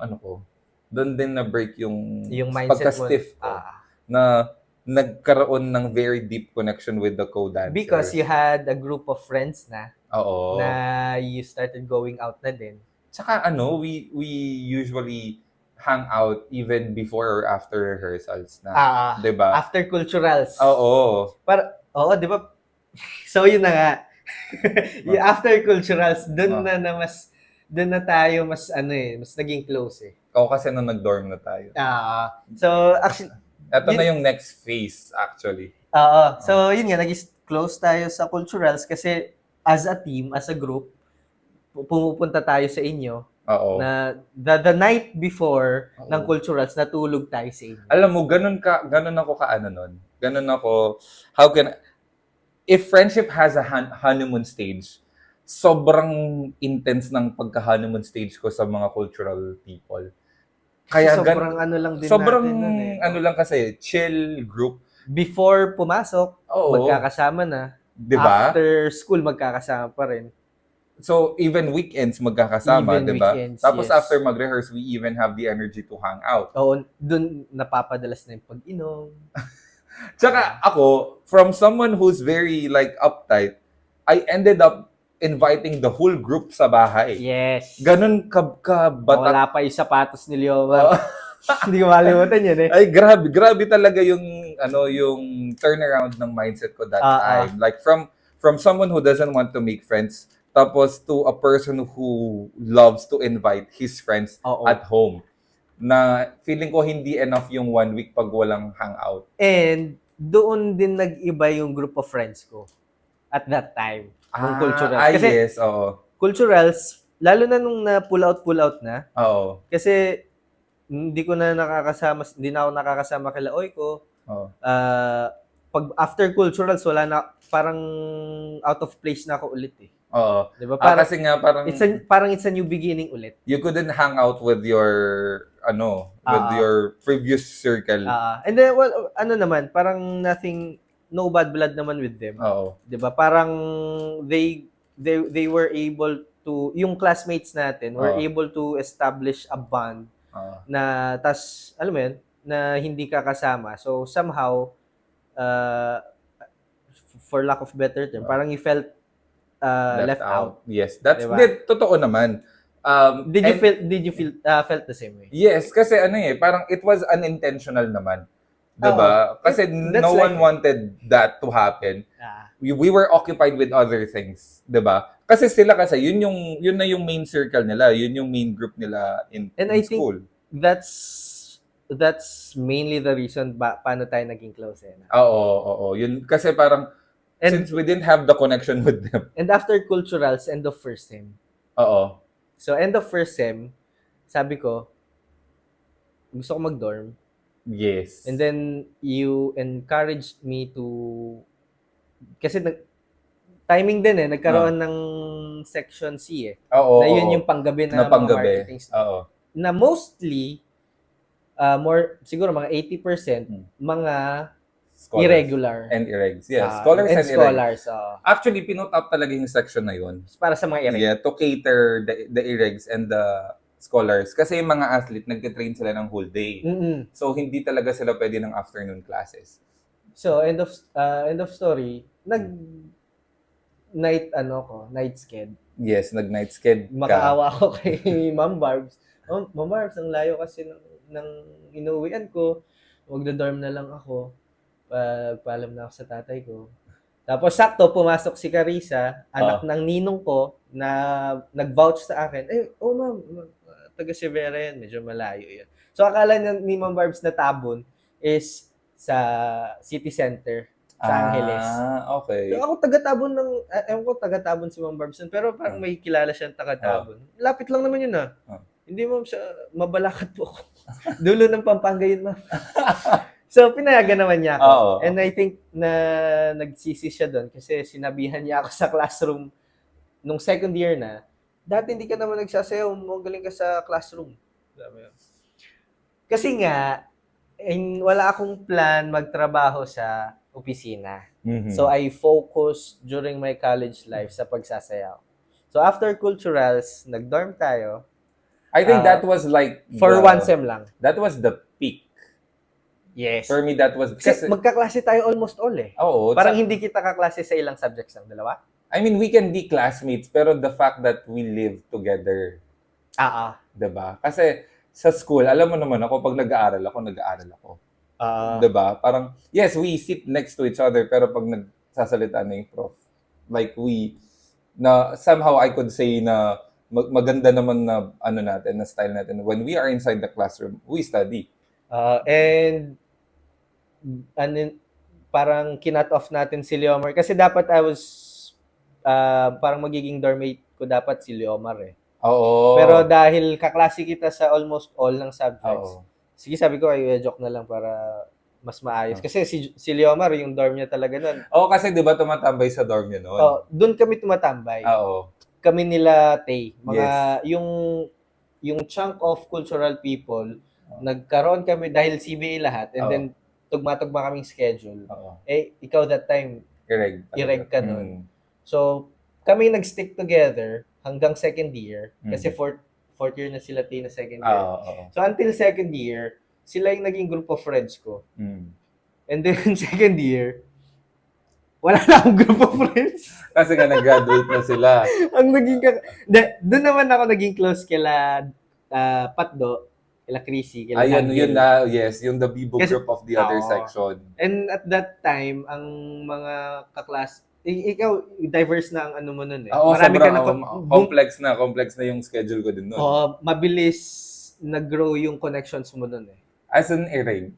[SPEAKER 1] doon din na-break yung
[SPEAKER 2] mindset
[SPEAKER 1] pagka-stiff ko. Na nagkaroon ng very deep connection with the co-dancers.
[SPEAKER 2] Because you had a group of friends na.
[SPEAKER 1] Na
[SPEAKER 2] you started going out na din.
[SPEAKER 1] Tsaka we usually hang out even before or after rehearsals na. 'Di ba?
[SPEAKER 2] After culturals.
[SPEAKER 1] Di
[SPEAKER 2] ba? So yun na nga. After culturals, doon na tayo mas naging close eh.
[SPEAKER 1] Kasi nung nag-dorm na tayo.
[SPEAKER 2] So actually
[SPEAKER 1] ito na yung next phase actually.
[SPEAKER 2] So yun nga, naging close tayo sa culturals kasi as a team, as a group, pumupunta tayo sa inyo. Na the night before ng culturals, natulog tayo sa inyo.
[SPEAKER 1] Alam mo, ganun ako nun. Ganun ako, if friendship has a honeymoon stage, sobrang intense ng pagka-honeymoon stage ko sa mga cultural people. Kaya
[SPEAKER 2] sobrang lang din
[SPEAKER 1] sobrang
[SPEAKER 2] natin
[SPEAKER 1] lang kasi, chill group.
[SPEAKER 2] Before pumasok, magkakasama na.
[SPEAKER 1] Diba?
[SPEAKER 2] After school, magkakasama pa rin.
[SPEAKER 1] So, even weekends magkakasama, di ba? Tapos
[SPEAKER 2] yes.
[SPEAKER 1] after mag-rehearse, we even have the energy to hang out.
[SPEAKER 2] Dun napapadalas na yung pag-inom.
[SPEAKER 1] Tsaka ako, from someone who's very uptight, I ended up inviting the whole group sa bahay.
[SPEAKER 2] Yes.
[SPEAKER 1] Ganun ka-bata.
[SPEAKER 2] Wala pa yung sapatos ni Leomar. Hindi ko malimutan yun eh.
[SPEAKER 1] Ay, grabe talaga yung turnaround ng mindset ko that time. Like from someone who doesn't want to make friends, tapos to a person who loves to invite his friends at home. Na feeling ko hindi enough yung 1 week pag walang hangout.
[SPEAKER 2] And doon din nag-iba yung group of friends ko at that time. Culturals.
[SPEAKER 1] Kasi
[SPEAKER 2] culturals, lalo na nung na pull out na.
[SPEAKER 1] Oo.
[SPEAKER 2] Kasi hindi na ako nakakasama kila Oiko.
[SPEAKER 1] Oo.
[SPEAKER 2] Pag after culturals, wala na, parang out of place na ako ulit eh.
[SPEAKER 1] Oo.
[SPEAKER 2] Diba?
[SPEAKER 1] Kasi nga parang
[SPEAKER 2] it's a new beginning ulit.
[SPEAKER 1] you couldn't hang out with your with your previous circle.
[SPEAKER 2] And then naman, parang no bad blood naman with them.
[SPEAKER 1] Oo.
[SPEAKER 2] 'Di ba? Parang they were able to, yung classmates natin were able to establish a bond na alam mo yun, na hindi ka kasama. So somehow for lack of better term, parang you felt left out.
[SPEAKER 1] Yes, that's
[SPEAKER 2] diba?
[SPEAKER 1] totoo naman.
[SPEAKER 2] Did you felt the same way?
[SPEAKER 1] Yes, kasi parang it was unintentional naman. 'Di ba? Kasi no one wanted that to happen. We were occupied with other things, 'di ba? Kasi sila yun na yung main circle nila, yun yung main group nila in school.
[SPEAKER 2] Think that's mainly the reason paano tayo naging close eh.
[SPEAKER 1] Oo. Yun kasi parang since we didn't have the connection with them.
[SPEAKER 2] And after culturals, end of first sem.
[SPEAKER 1] Oo.
[SPEAKER 2] So end of first sem, sabi ko, gusto ko mag-dorm.
[SPEAKER 1] Yes.
[SPEAKER 2] And then you encouraged me to, kasi timing din nagkaroon ng section C eh.
[SPEAKER 1] Oo.
[SPEAKER 2] Na yun yung panggabi na mga marketing.
[SPEAKER 1] Oo.
[SPEAKER 2] Na mostly, siguro mga 80%, mga scholars. Irregular.
[SPEAKER 1] And irregs. Yes, scholars and
[SPEAKER 2] scholars.
[SPEAKER 1] Actually, pinut up talaga yung section na yun.
[SPEAKER 2] Para sa mga irregs.
[SPEAKER 1] Yeah, to cater the irregs and the scholars. Kasi yung mga athlete, nagtitrain sila ng whole day.
[SPEAKER 2] Mm-hmm.
[SPEAKER 1] So, hindi talaga sila pwede ng afternoon classes.
[SPEAKER 2] So, end of story, night sked.
[SPEAKER 1] Yes, nag-night sked ka.
[SPEAKER 2] Makaawa ako kay Ma'am Barbs. Ma'am Barbs, ang layo kasi ng inuwian ko. Magdo-dorm na lang ako. Paalam na ako sa tatay ko. Tapos sakto, pumasok si Carissa, anak ng ninong ko, na nag-vouch sa akin. Ma'am, taga Severa yan, medyo malayo yan. So akala niya ni Ma'am Barbs na tabon is sa city center, sa Angeles.
[SPEAKER 1] Okay.
[SPEAKER 2] So ako taga-tabon si Ma'am Barbs, pero parang may kilala siyang taga-tabon. Lapit lang naman yun Hindi ma'am siya, mabalakat po ako. Dulo ng Pampanga yun, ma'am. So, pinayagan naman niya ako. And I think na nagsisi siya doon kasi sinabihan niya ako sa classroom nung second year na, dati hindi ka naman nagsasayaw, magaling ka sa classroom. Kasi nga, wala akong plan magtrabaho sa opisina.
[SPEAKER 1] Mm-hmm.
[SPEAKER 2] So, I focused during my college life sa pagsasayaw. So, after culturals, nag-dorm tayo.
[SPEAKER 1] I think that was like...
[SPEAKER 2] For one sem lang.
[SPEAKER 1] That was the peak.
[SPEAKER 2] Yes.
[SPEAKER 1] For me, that was...
[SPEAKER 2] Kasi magkaklase tayo almost all eh.
[SPEAKER 1] Oo.
[SPEAKER 2] Parang hindi kita kaklase sa ilang subjects ng dalawa.
[SPEAKER 1] I mean, we can be classmates, pero the fact that we live together. Diba? Kasi sa school, alam mo naman ako, pag nag-aaral ako. Diba? Parang, yes, we sit next to each other, pero pag nagsasalita na yung prof, like somehow I could say na maganda naman na na style natin. When we are inside the classroom, we study.
[SPEAKER 2] And parang kinat off natin si Leomar kasi dapat I was parang magiging dormmate ko dapat si Leomar eh.
[SPEAKER 1] Oo.
[SPEAKER 2] Pero dahil kaklase kita sa almost all ng subjects. Sige, sabi ko ay joke na lang para mas maayos. Kasi si Leomar yung dorm niya talaga noon.
[SPEAKER 1] Kasi 'di ba tumatambay sa dorm niya noon?
[SPEAKER 2] Doon kami tumatambay. Kami nila Tay. Yung chunk of cultural people, nagkaroon kami dahil CBA lahat and then tugma-tugma kaming schedule. Ikaw that time, ireg ka nun. So, kami nag-stick together hanggang second year kasi fourth year na sila Tay na second year. So, until second year, sila yung naging group of friends ko. And then, second year, wala na akong group of friends.
[SPEAKER 1] Kasi nga nag-graduate na sila.
[SPEAKER 2] Doon naman ako naging close kila Patdo, kila Chrissy, kila
[SPEAKER 1] yun na, yes, yung the Bibo group of the other section.
[SPEAKER 2] And at that time, ang mga kaklas, ikaw, diverse na ang ano mo nun eh.
[SPEAKER 1] Marami ka na, complex na yung schedule ko din nun.
[SPEAKER 2] Mabilis nag-grow yung connections mo nun eh.
[SPEAKER 1] As an ireg.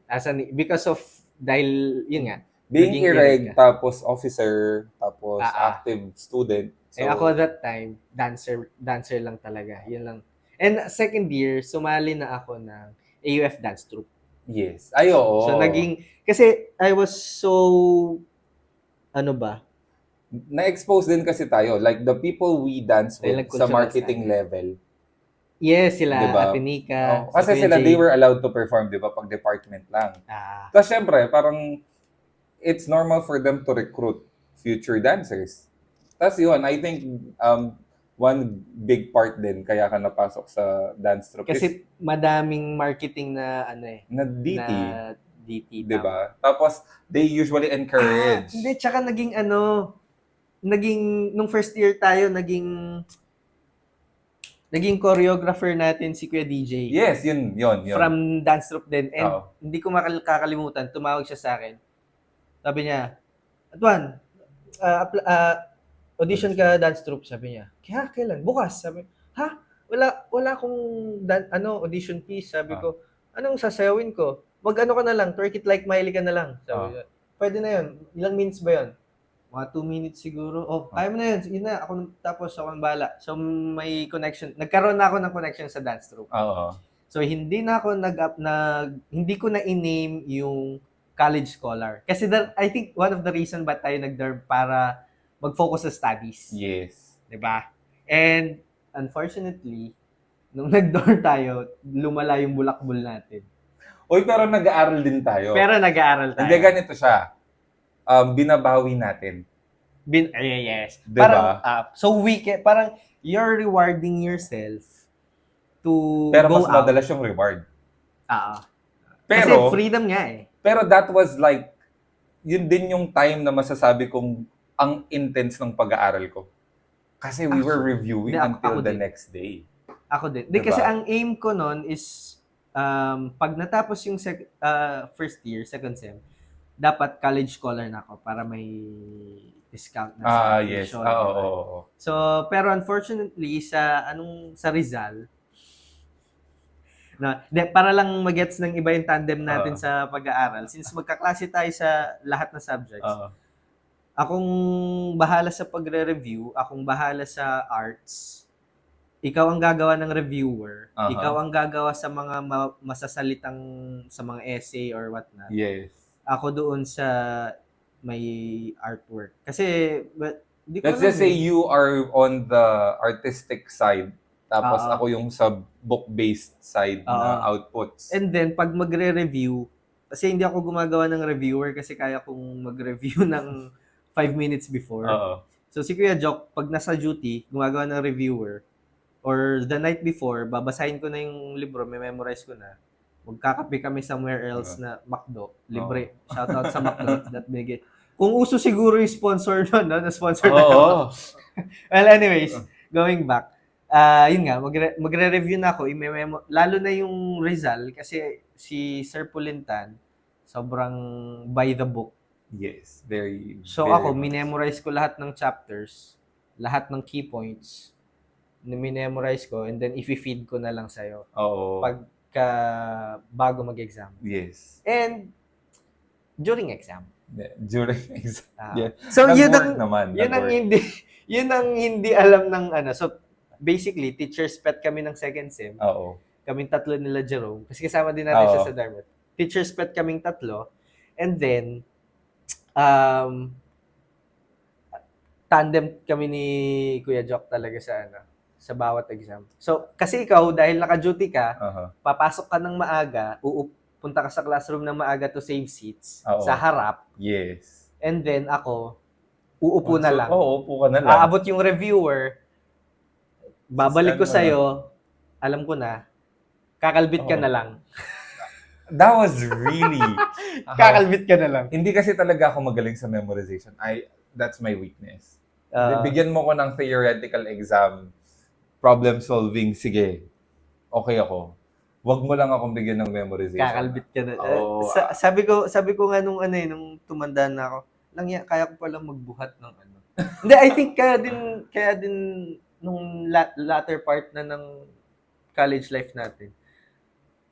[SPEAKER 2] Because of, dahil, yun nga,
[SPEAKER 1] Being
[SPEAKER 2] Naging
[SPEAKER 1] ireg,
[SPEAKER 2] ireg ka.
[SPEAKER 1] tapos officer, tapos active student. So,
[SPEAKER 2] ako that time, dancer lang talaga. Yun lang. And second year, sumali na ako ng AUF dance troupe.
[SPEAKER 1] yes. Ay, oo.
[SPEAKER 2] So kasi I was so,
[SPEAKER 1] Na-expose din kasi tayo. Like, the people we dance with
[SPEAKER 2] Like
[SPEAKER 1] sa
[SPEAKER 2] cultural
[SPEAKER 1] marketing
[SPEAKER 2] studies.
[SPEAKER 1] level.
[SPEAKER 2] Yes, sila,
[SPEAKER 1] Diba?
[SPEAKER 2] Ate Nika,
[SPEAKER 1] Kasi
[SPEAKER 2] si Kuya
[SPEAKER 1] sila,
[SPEAKER 2] Jay.
[SPEAKER 1] they were allowed to perform, di ba, pag department lang. Tapos, syempre, parang, it's normal for them to recruit future dancers. Tapos yun, I think, one big part din kaya ka napasok sa dance troupe
[SPEAKER 2] Kasi madaming marketing na
[SPEAKER 1] na DT.
[SPEAKER 2] Na DT,
[SPEAKER 1] Diba? Tapos, they usually encourage.
[SPEAKER 2] Hindi, tsaka nung first year tayo, naging choreographer natin si Kuya DJ.
[SPEAKER 1] Yes, yun.
[SPEAKER 2] From dance troupe din. And hindi ko makakalimutan, tumawag siya sa akin. Sabi niya, Atuan, audition ka dance troupe, sabi niya. Kailan? Bukas, sabi. Wala akong audition piece, sabi ko. Anong sasayawin ko? Mag-ano ka na lang, twerk it like Miley ka na lang. Sabi niya. Pwede na yun. Ilang minutes ba yun? Mga 2 minutes siguro. Kaya mo na yun. Yun na, ako nang bahala. So, may connection. Nagkaroon na ako ng connection sa dance troupe. So, hindi ko na i-name yung college scholar. Kasi I think one of the reason ba tayo nag-derb para mag-focus sa studies.
[SPEAKER 1] Yes.
[SPEAKER 2] Diba? And, unfortunately, nung nag-dorm tayo, lumala yung bulakbol natin.
[SPEAKER 1] Uy, pero nag-aaral din tayo. Hindi, ganito siya. Binabawi natin.
[SPEAKER 2] Yes.
[SPEAKER 1] Diba?
[SPEAKER 2] Parang you're rewarding yourself to
[SPEAKER 1] pero
[SPEAKER 2] go
[SPEAKER 1] mas
[SPEAKER 2] out.
[SPEAKER 1] madalas yung reward.
[SPEAKER 2] Kasi freedom nga eh.
[SPEAKER 1] Pero that was like, yun din yung time na masasabi kong ang intense ng pag-aaral ko. Kasi we were reviewing until the next day.
[SPEAKER 2] Ako din. Kasi ang aim ko nun is, pag natapos yung first year, second sem, dapat college scholar na ako para may discount na sa tuition.
[SPEAKER 1] Yes.
[SPEAKER 2] So, pero unfortunately, sa Rizal, para lang magets ng iba yung tandem natin sa pag-aaral, since magkaklase tayo sa lahat ng subjects, akong bahala sa pagre-review, akong bahala sa arts, ikaw ang gagawa ng reviewer, ikaw ang gagawa sa mga masasalitang, sa mga essay or whatnot.
[SPEAKER 1] Yes.
[SPEAKER 2] Ako doon sa may artwork. Kasi,
[SPEAKER 1] let's just say you are on the artistic side, tapos ako yung sa book-based side na outputs.
[SPEAKER 2] And then, pag magre-review, kasi hindi ako gumagawa ng reviewer kasi kaya kong mag-review ng 5 minutes before. So, si Kuya Jock, pag nasa duty, gumagawa ng reviewer, or the night before, babasahin ko na yung libro, may memorize ko na, magkakape kami somewhere else na McDo, libre. Shoutout sa McDo, that big. Kung uso siguro yung sponsor nun, no? Na-sponsor na ako. Well, anyways, going back, yun nga, magre-review na ako, lalo na yung Rizal, kasi si Sir Pulintan, sobrang by the book.
[SPEAKER 1] Yes, very.
[SPEAKER 2] So
[SPEAKER 1] very
[SPEAKER 2] ako,
[SPEAKER 1] much.
[SPEAKER 2] minemorize ko lahat ng chapters, lahat ng key points, na minemorize ko, and then i-feed ko na lang sa'yo. Bago mag-exam.
[SPEAKER 1] Yes.
[SPEAKER 2] And during exam.
[SPEAKER 1] During exam.
[SPEAKER 2] So yun ang hindi alam ng So basically, teacher's pet kami ng second sem. Kaming tatlo nila Jerome. Kasi kasama din natin siya sa Dartmouth. Teacher's pet kaming tatlo. And then, tandem kami ni Kuya Jock talaga sa bawat exam. So, kasi ikaw, dahil naka-duty ka, papasok ka ng maaga, punta ka sa classroom ng maaga to save seats sa harap.
[SPEAKER 1] Yes.
[SPEAKER 2] And then ako, uupo na lang.
[SPEAKER 1] Uupo ka na lang.
[SPEAKER 2] Aabot yung reviewer, babalik ko sa'yo, alam ko na, kakalbit ka na lang.
[SPEAKER 1] That was really...
[SPEAKER 2] kakalbit ka na lang.
[SPEAKER 1] Hindi kasi talaga ako magaling sa memorization. That's my weakness. Bigyan mo ko ng theoretical exam, problem solving, sige, okay ako. Wag mo lang akong bigyan ng memorization.
[SPEAKER 2] Kakalbit ka na. Sabi ko nga nung tumanda na ako, kaya ko pala magbuhat ng Hindi, I think kaya din nung latter part na ng college life natin,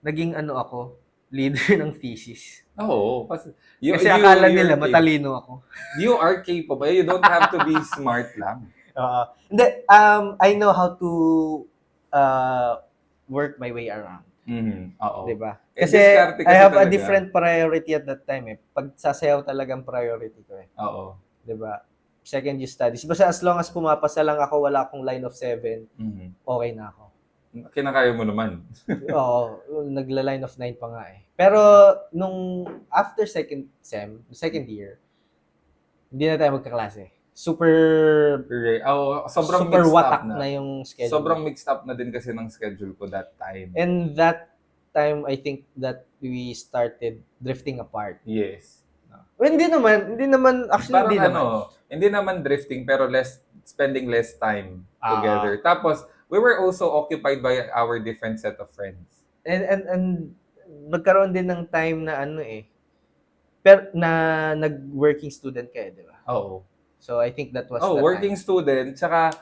[SPEAKER 2] naging ako, leader ng thesis.
[SPEAKER 1] Oo.
[SPEAKER 2] Kasi akala nila matalino ako.
[SPEAKER 1] You are capable. You don't have to be smart lang.
[SPEAKER 2] Hindi, I know how to work my way around.
[SPEAKER 1] Oo.
[SPEAKER 2] Diba?
[SPEAKER 1] Kasi
[SPEAKER 2] I have a different priority at that time eh. Pag sasayaw talagang priority ko eh.
[SPEAKER 1] Oo.
[SPEAKER 2] Diba? Second year studies. Basta as long as pumapasa lang ako, wala akong line of 7, okay na ako.
[SPEAKER 1] Kinakaya mo naman.
[SPEAKER 2] Oo, nagla-line of 9 pa nga eh. Pero nung after second year, hindi na tayo magkaklase.
[SPEAKER 1] Sobrang
[SPEAKER 2] super
[SPEAKER 1] mixed
[SPEAKER 2] watak
[SPEAKER 1] up
[SPEAKER 2] na yung schedule.
[SPEAKER 1] Sobrang mixed up na din kasi ng schedule ko that time.
[SPEAKER 2] And that time, I think that we started drifting apart.
[SPEAKER 1] Yes.
[SPEAKER 2] Well, hindi naman, actually
[SPEAKER 1] parang hindi naman drifting, pero spending less time together. Tapos, we were also occupied by our different set of friends.
[SPEAKER 2] And magkaroon din ng time na pero na nag-working student ka di ba?
[SPEAKER 1] Oo.
[SPEAKER 2] So, I think that was
[SPEAKER 1] working student, tsaka,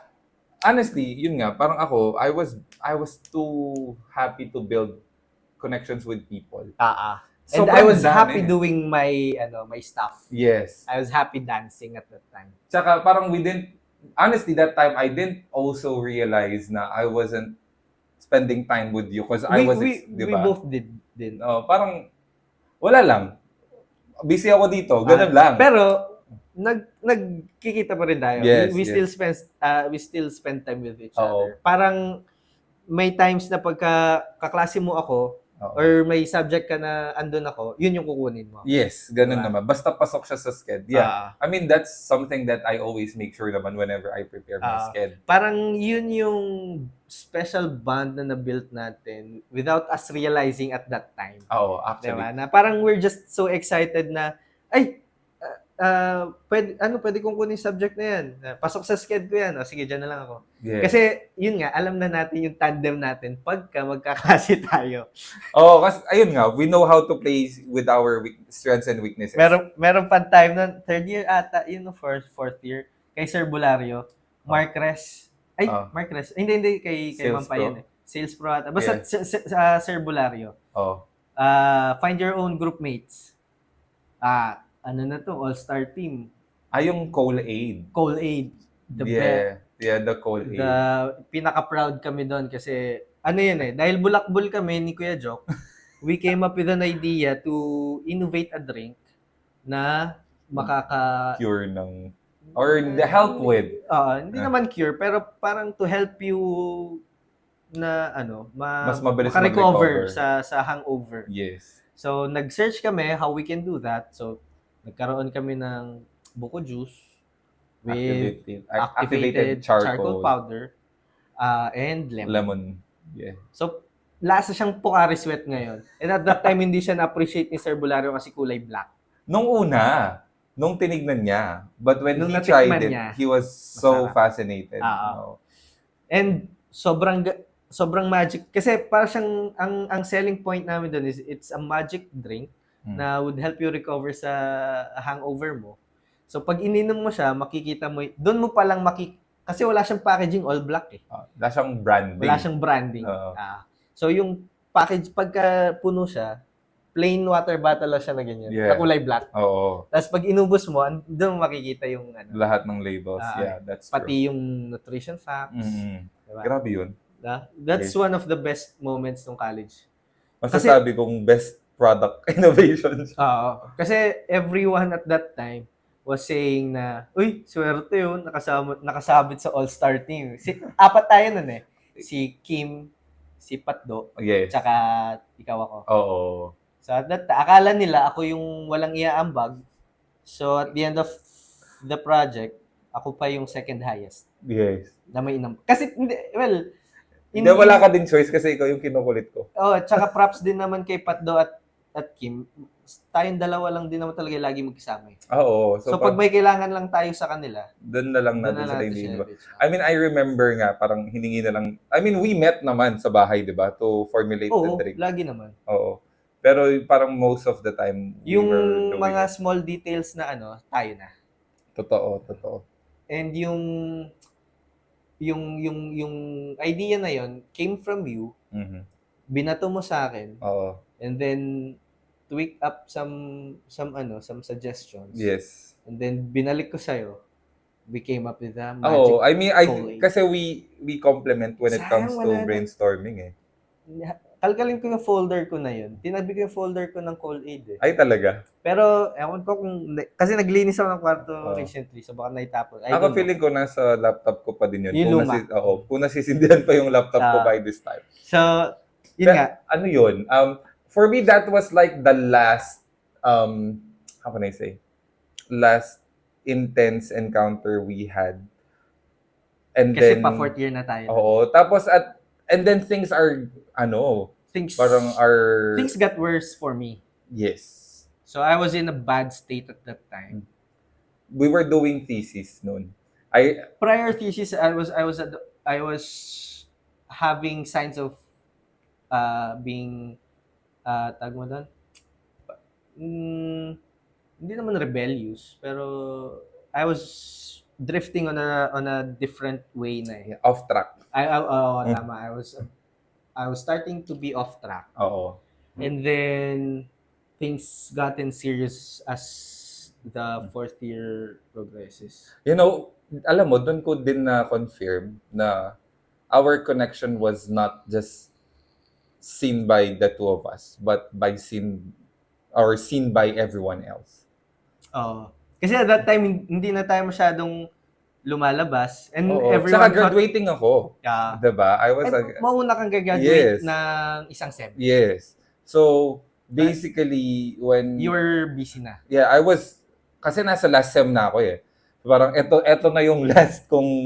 [SPEAKER 1] honestly, yun nga, parang ako, I was too happy to build connections with people.
[SPEAKER 2] And I was happy doing my stuff.
[SPEAKER 1] Yes.
[SPEAKER 2] I was happy dancing at that time.
[SPEAKER 1] Tsaka parang honestly, that time, I didn't also realize na I wasn't spending time with you because I was,
[SPEAKER 2] we both did.
[SPEAKER 1] Parang, wala lang. Busy ako dito, ganun lang.
[SPEAKER 2] Pero, nagkikita pa rin tayo.
[SPEAKER 1] Yes,
[SPEAKER 2] we still spend time with each other. Parang, may times na pagka kaklase mo ako, or may subject ka na andun ako, yun yung kukunin mo.
[SPEAKER 1] Yes, ganun naman. Basta pasok siya sa sked. Yeah. I mean, that's something that I always make sure naman whenever I prepare my sked.
[SPEAKER 2] Parang yun yung special bond na na-built natin without us realizing at that time.
[SPEAKER 1] Actually.
[SPEAKER 2] Diba? Na parang we're just so excited na, pwede kong kunin subject na yan. Pasok sa sked ko yan. Sige, dyan na lang ako.
[SPEAKER 1] Yes.
[SPEAKER 2] Kasi, yun nga, alam na natin yung tandem natin pagka magkaklase tayo.
[SPEAKER 1] Kasi, ayun nga, we know how to play with our strengths and weaknesses.
[SPEAKER 2] Meron pa time na, third year ata, fourth year, kay Sir Bulario, Mark Res. Mark Res. Hindi, kay Mampayan. Sales Pro ata. Basta, Sir Bulario. Find your own group mates. All-star team.
[SPEAKER 1] Yung Cole Aid.
[SPEAKER 2] Cole Aid.
[SPEAKER 1] The Cole Aid.
[SPEAKER 2] Pinaka-proud kami doon kasi, dahil bulakbol kami ni Kuya Jock, we came up with an idea to innovate a drink na
[SPEAKER 1] cure ng, or the help with.
[SPEAKER 2] Hindi naman cure, pero parang to help you na,
[SPEAKER 1] mas mabilis
[SPEAKER 2] maka-recover sa hangover.
[SPEAKER 1] Yes.
[SPEAKER 2] So, nag-search kami how we can do that. So, nagkaroon kami ng buko juice with activated charcoal powder and lemon.
[SPEAKER 1] Yeah.
[SPEAKER 2] So, lasa siyang Pocari Sweat ngayon. And at that time, hindi siya na-appreciate ni Sir Bulario kasi kulay black.
[SPEAKER 1] Nung tinignan niya. But when he tried it, he was so fascinated.
[SPEAKER 2] And sobrang magic. Kasi para siyang, ang selling point namin doon is, it's a magic drink na would help you recover sa hangover mo. So, pag ininom mo siya, makikita mo, doon mo palang kasi wala siyang packaging all black eh.
[SPEAKER 1] Wala siyang branding.
[SPEAKER 2] Wala siyang branding. So, yung package, pagka puno siya, plain water bottle lang siya na ganyan. Na kulay black. Tapos pag inubos mo, doon makikita yung
[SPEAKER 1] lahat ng labels. That's
[SPEAKER 2] pati
[SPEAKER 1] true.
[SPEAKER 2] yung nutrition facts.
[SPEAKER 1] Diba? Grabe yun.
[SPEAKER 2] That's one of the best moments ng college.
[SPEAKER 1] Masasabi kong best product innovations.
[SPEAKER 2] Kasi everyone at that time was saying na, uy, swerte yun, nakasabit sa all-star team. Apat tayo nun eh. Si Kim, si Patdo, tsaka ikaw ako. So at that time, akala nila ako yung walang iaambag. So at the end of the project, ako pa yung second highest.
[SPEAKER 1] Yes.
[SPEAKER 2] Na may kasi,
[SPEAKER 1] wala ka din choice kasi ikaw yung kinukulit ko.
[SPEAKER 2] Tsaka props din naman kay Patdo at Kim. Tayong dalawa lang din naman talaga lagi magkasama. So pag may kailangan lang tayo sa kanila,
[SPEAKER 1] doon na lang natin sila hindi. I mean, I remember nga, parang hiningi na lang. I mean, we met naman sa bahay, di ba? To formulate the drink.
[SPEAKER 2] Lagi naman.
[SPEAKER 1] Pero parang most of the time,
[SPEAKER 2] yung mga small details na tayo na.
[SPEAKER 1] Totoo.
[SPEAKER 2] And yung idea na yon came from you. Binato mo sa akin. And then tweak up some suggestions.
[SPEAKER 1] Yes.
[SPEAKER 2] And then binalik ko sa'yo. We came up with a
[SPEAKER 1] Oh,
[SPEAKER 2] magic
[SPEAKER 1] I mean,
[SPEAKER 2] Kool-Aid.
[SPEAKER 1] kasi we complement when it comes
[SPEAKER 2] Sayang,
[SPEAKER 1] to
[SPEAKER 2] wala na.
[SPEAKER 1] brainstorming eh.
[SPEAKER 2] Kalkalin ko yung folder ko na yun. Tinabi ko yung folder ko ng Kool-Aid eh.
[SPEAKER 1] Ay, talaga?
[SPEAKER 2] Pero, ewan ko kasi naglinis ako ng kwarto recently, so baka naitapon.
[SPEAKER 1] Ako feeling ko nasa laptop ko pa din yun.
[SPEAKER 2] Yung luma.
[SPEAKER 1] Kung nasisindihan pa yung laptop ko by this time.
[SPEAKER 2] So, yun nga.
[SPEAKER 1] Ano yun? For me, that was like the last, how can I say? Last intense encounter we had. And
[SPEAKER 2] Kasi
[SPEAKER 1] then,
[SPEAKER 2] pa fourth year na tayo.
[SPEAKER 1] Oo. Tapos and then things are,
[SPEAKER 2] things got worse for me.
[SPEAKER 1] Yes.
[SPEAKER 2] So I was in a bad state at that time.
[SPEAKER 1] We were doing thesis noon.
[SPEAKER 2] Prior thesis, I was having signs of being tag mo doon? Hindi naman rebellious, pero I was drifting on a different way na eh.
[SPEAKER 1] Off track.
[SPEAKER 2] Tama. I was starting to be off track.
[SPEAKER 1] Oo.
[SPEAKER 2] And then things gotten serious as the fourth year progresses.
[SPEAKER 1] Alam mo, doon ko din na confirm na our connection was not just seen by the two of us, but seen by everyone else.
[SPEAKER 2] Kasi at that time, hindi na tayo masyadong lumalabas. And everyone
[SPEAKER 1] Saka graduating ako.
[SPEAKER 2] Yeah.
[SPEAKER 1] Diba?
[SPEAKER 2] Mauna kang gagraduate ng isang sem.
[SPEAKER 1] Yes. So, basically, when...
[SPEAKER 2] You were busy na.
[SPEAKER 1] Yeah, kasi nasa last sem na ako eh. Parang eto na yung last kong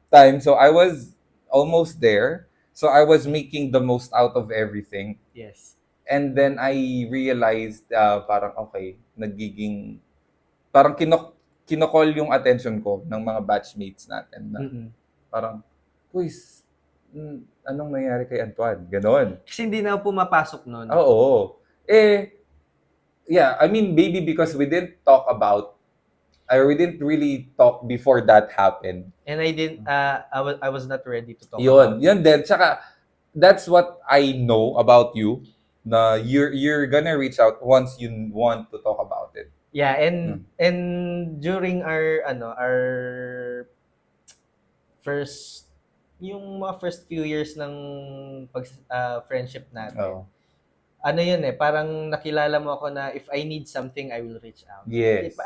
[SPEAKER 1] time. So, I was almost there. So, I was making the most out of everything.
[SPEAKER 2] Yes.
[SPEAKER 1] And then, I realized, parang okay, parang kinokol yung attention ko ng mga batchmates natin na parang, Uys, anong nangyari kay Antoine? Ganon.
[SPEAKER 2] Kasi hindi na pumapasok nun.
[SPEAKER 1] Oo. Yeah, I mean, maybe because we didn't really talk before that happened.
[SPEAKER 2] And I was not ready to talk
[SPEAKER 1] about it. Yun din. Tsaka, that's what I know about you, na you're gonna reach out once you want to talk about it.
[SPEAKER 2] Yeah, and during our yung mga first few years ng friendship natin. Yun parang nakilala mo ako na if I need something, I will reach out.
[SPEAKER 1] Yes.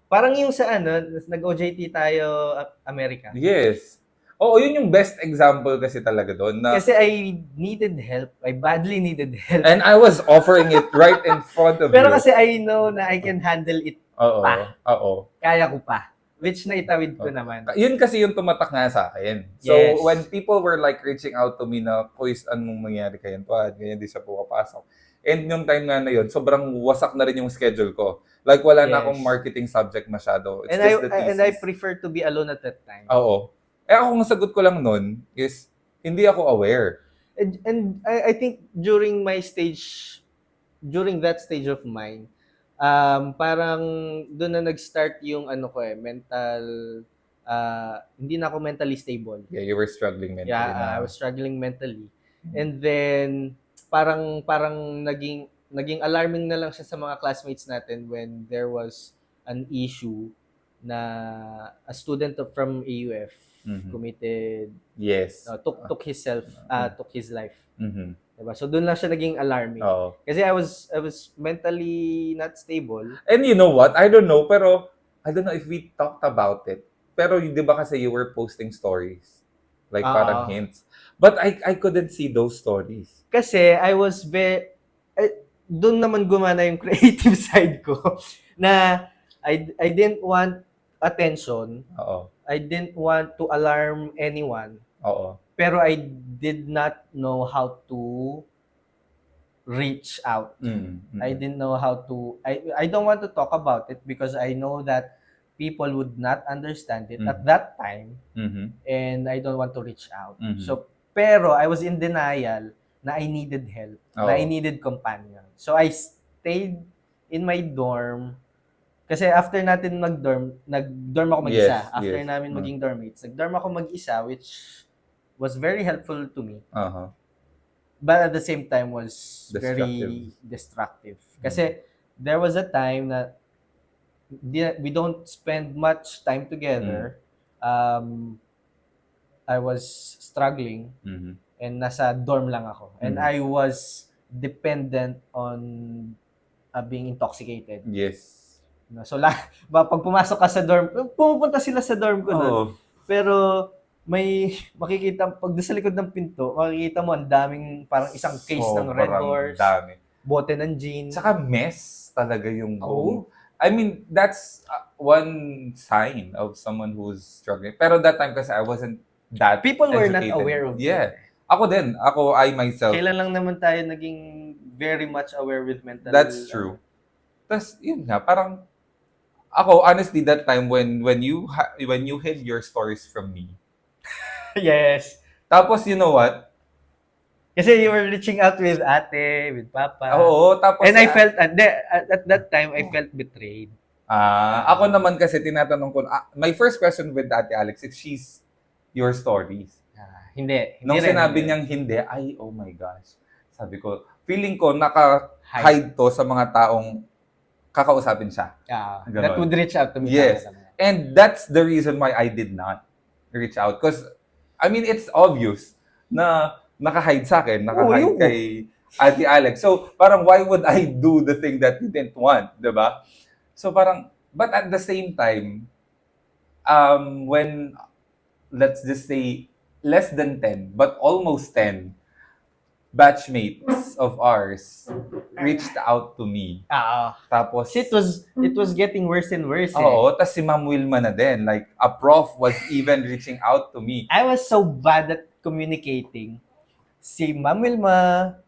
[SPEAKER 2] Parang yung sa nag-OJT tayo America.
[SPEAKER 1] Yes. Oo, yun yung best example kasi talaga doon.
[SPEAKER 2] Kasi I needed help. I badly needed help.
[SPEAKER 1] And I was offering it right in front of
[SPEAKER 2] Pero
[SPEAKER 1] you.
[SPEAKER 2] kasi I know na I can handle it pa.
[SPEAKER 1] Oo.
[SPEAKER 2] Kaya ko pa. Which naitawid ko naman.
[SPEAKER 1] Yun kasi yung tumatak nga sa akin. So, when people were like reaching out to me na, Kuis, anong mangyari kay Antoine? Ganyan, di siya pumapasok. And yung time nga na yun, sobrang wasak na rin yung schedule ko. Like, wala na akong marketing subject masyado. It's just the thesis.
[SPEAKER 2] And I prefer to be alone at that time.
[SPEAKER 1] Oo. Ako, ang sagot ko lang nun is, hindi ako aware.
[SPEAKER 2] And I think during that stage of mine, parang doon na nag-start yung mental, hindi na ako mentally stable.
[SPEAKER 1] Yeah, you were struggling mentally.
[SPEAKER 2] Yeah, I was struggling mentally. And then, parang naging alarming na lang siya sa mga classmates natin when there was an issue na a student from AUF committed, took his life. Diba? So doon lang siya naging alarming. Kasi I was mentally not stable.
[SPEAKER 1] And you know what? I don't know, pero I don't know if we talked about it. Pero di ba kasi you were posting stories? Like parang hints. But I couldn't see those stories.
[SPEAKER 2] Kasi I was doon naman gumana yung creative side ko na I didn't want attention. I didn't want to alarm anyone. Pero I did not know how to reach out. I didn't know how to I don't want to talk about it because I know that people would not understand it at that time. And I don't want to reach out. So pero I was in denial na I needed help, na I needed companion. So I stayed in my dorm. Kasi after natin nag-dorm ako mag-isa. After namin maging dormmates, nag-dorm ako mag-isa, which was very helpful to me. but at the same time was
[SPEAKER 1] Destructive.
[SPEAKER 2] very destructive. Kasi there was a time na we don't spend much time together. I was struggling and nasa dorm lang ako. And I was dependent on being intoxicated.
[SPEAKER 1] Yes.
[SPEAKER 2] So, pag pumasok ka sa dorm, pumupunta sila sa dorm ko doon. Pero, may makikita, pag sa likod ng pinto, makikita mo ang daming, parang isang case ng Red Horse. Dami. Bote ng gin.
[SPEAKER 1] Tsaka mess talaga yung buong. I mean, that's one sign of someone who's struggling. Pero that time kasi I wasn't that
[SPEAKER 2] People were
[SPEAKER 1] educated.
[SPEAKER 2] not aware of
[SPEAKER 1] it. Ako din. I myself.
[SPEAKER 2] Kailan lang naman tayo naging very much aware with mental health.
[SPEAKER 1] That's true. Tapos, yun nga, parang, ako, honestly, that time when you hid your stories from me.
[SPEAKER 2] Yes.
[SPEAKER 1] Tapos, you know what?
[SPEAKER 2] Kasi you were reaching out with ate, with papa.
[SPEAKER 1] Oo, tapos...
[SPEAKER 2] And I felt, at that time, I felt betrayed.
[SPEAKER 1] Ako naman kasi tinatanong ko, my first question with Ate Alex, if she's your stories.
[SPEAKER 2] Hindi.
[SPEAKER 1] Nung sinabi niyang hindi, ay, oh my gosh. Sabi ko, feeling ko naka-hide to sa mga taong kakausapin siya.
[SPEAKER 2] That would reach out to me.
[SPEAKER 1] Yes. And that's the reason why I did not reach out. Because, I mean, it's obvious na naka-hide sa akin, naka-hide kay Ate Alex. So, parang why would I do the thing that you didn't want, diba? So, parang, but at the same time, when, let's just say, less than 10, but almost 10, batchmates of ours reached out to me. Tapos
[SPEAKER 2] it was getting worse and worse.
[SPEAKER 1] Oo, tas si Ma'am Wilma na din. Like, a prof was even reaching out to me.
[SPEAKER 2] I was so bad at communicating. Si Ma'am Wilma,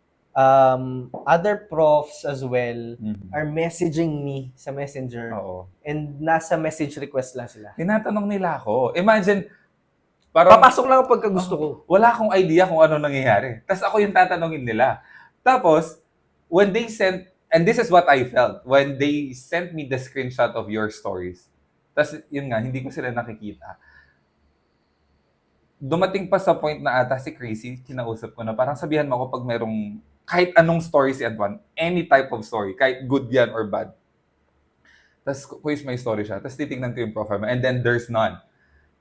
[SPEAKER 2] other profs as well, are messaging me sa Messenger. And nasa message request lang sila.
[SPEAKER 1] Tinatanong nila ako. Imagine, parang,
[SPEAKER 2] papasok lang ang pagka gusto ko.
[SPEAKER 1] Wala akong idea kung ano nangyayari. Tapos ako yung tatanungin nila. Tapos, when they sent, and this is what I felt, when they sent me the screenshot of your stories, tapos yun nga, hindi ko sila nakikita. Dumating pa sa point na ata si Crazy, kinausap ko na, parang sabihan mo ako pag merong, kahit anong story si Antoine, any type of story, kahit good yan or bad. Tapos, quiz my story siya. Tapos titignan ko yung profile mo, and then there's none.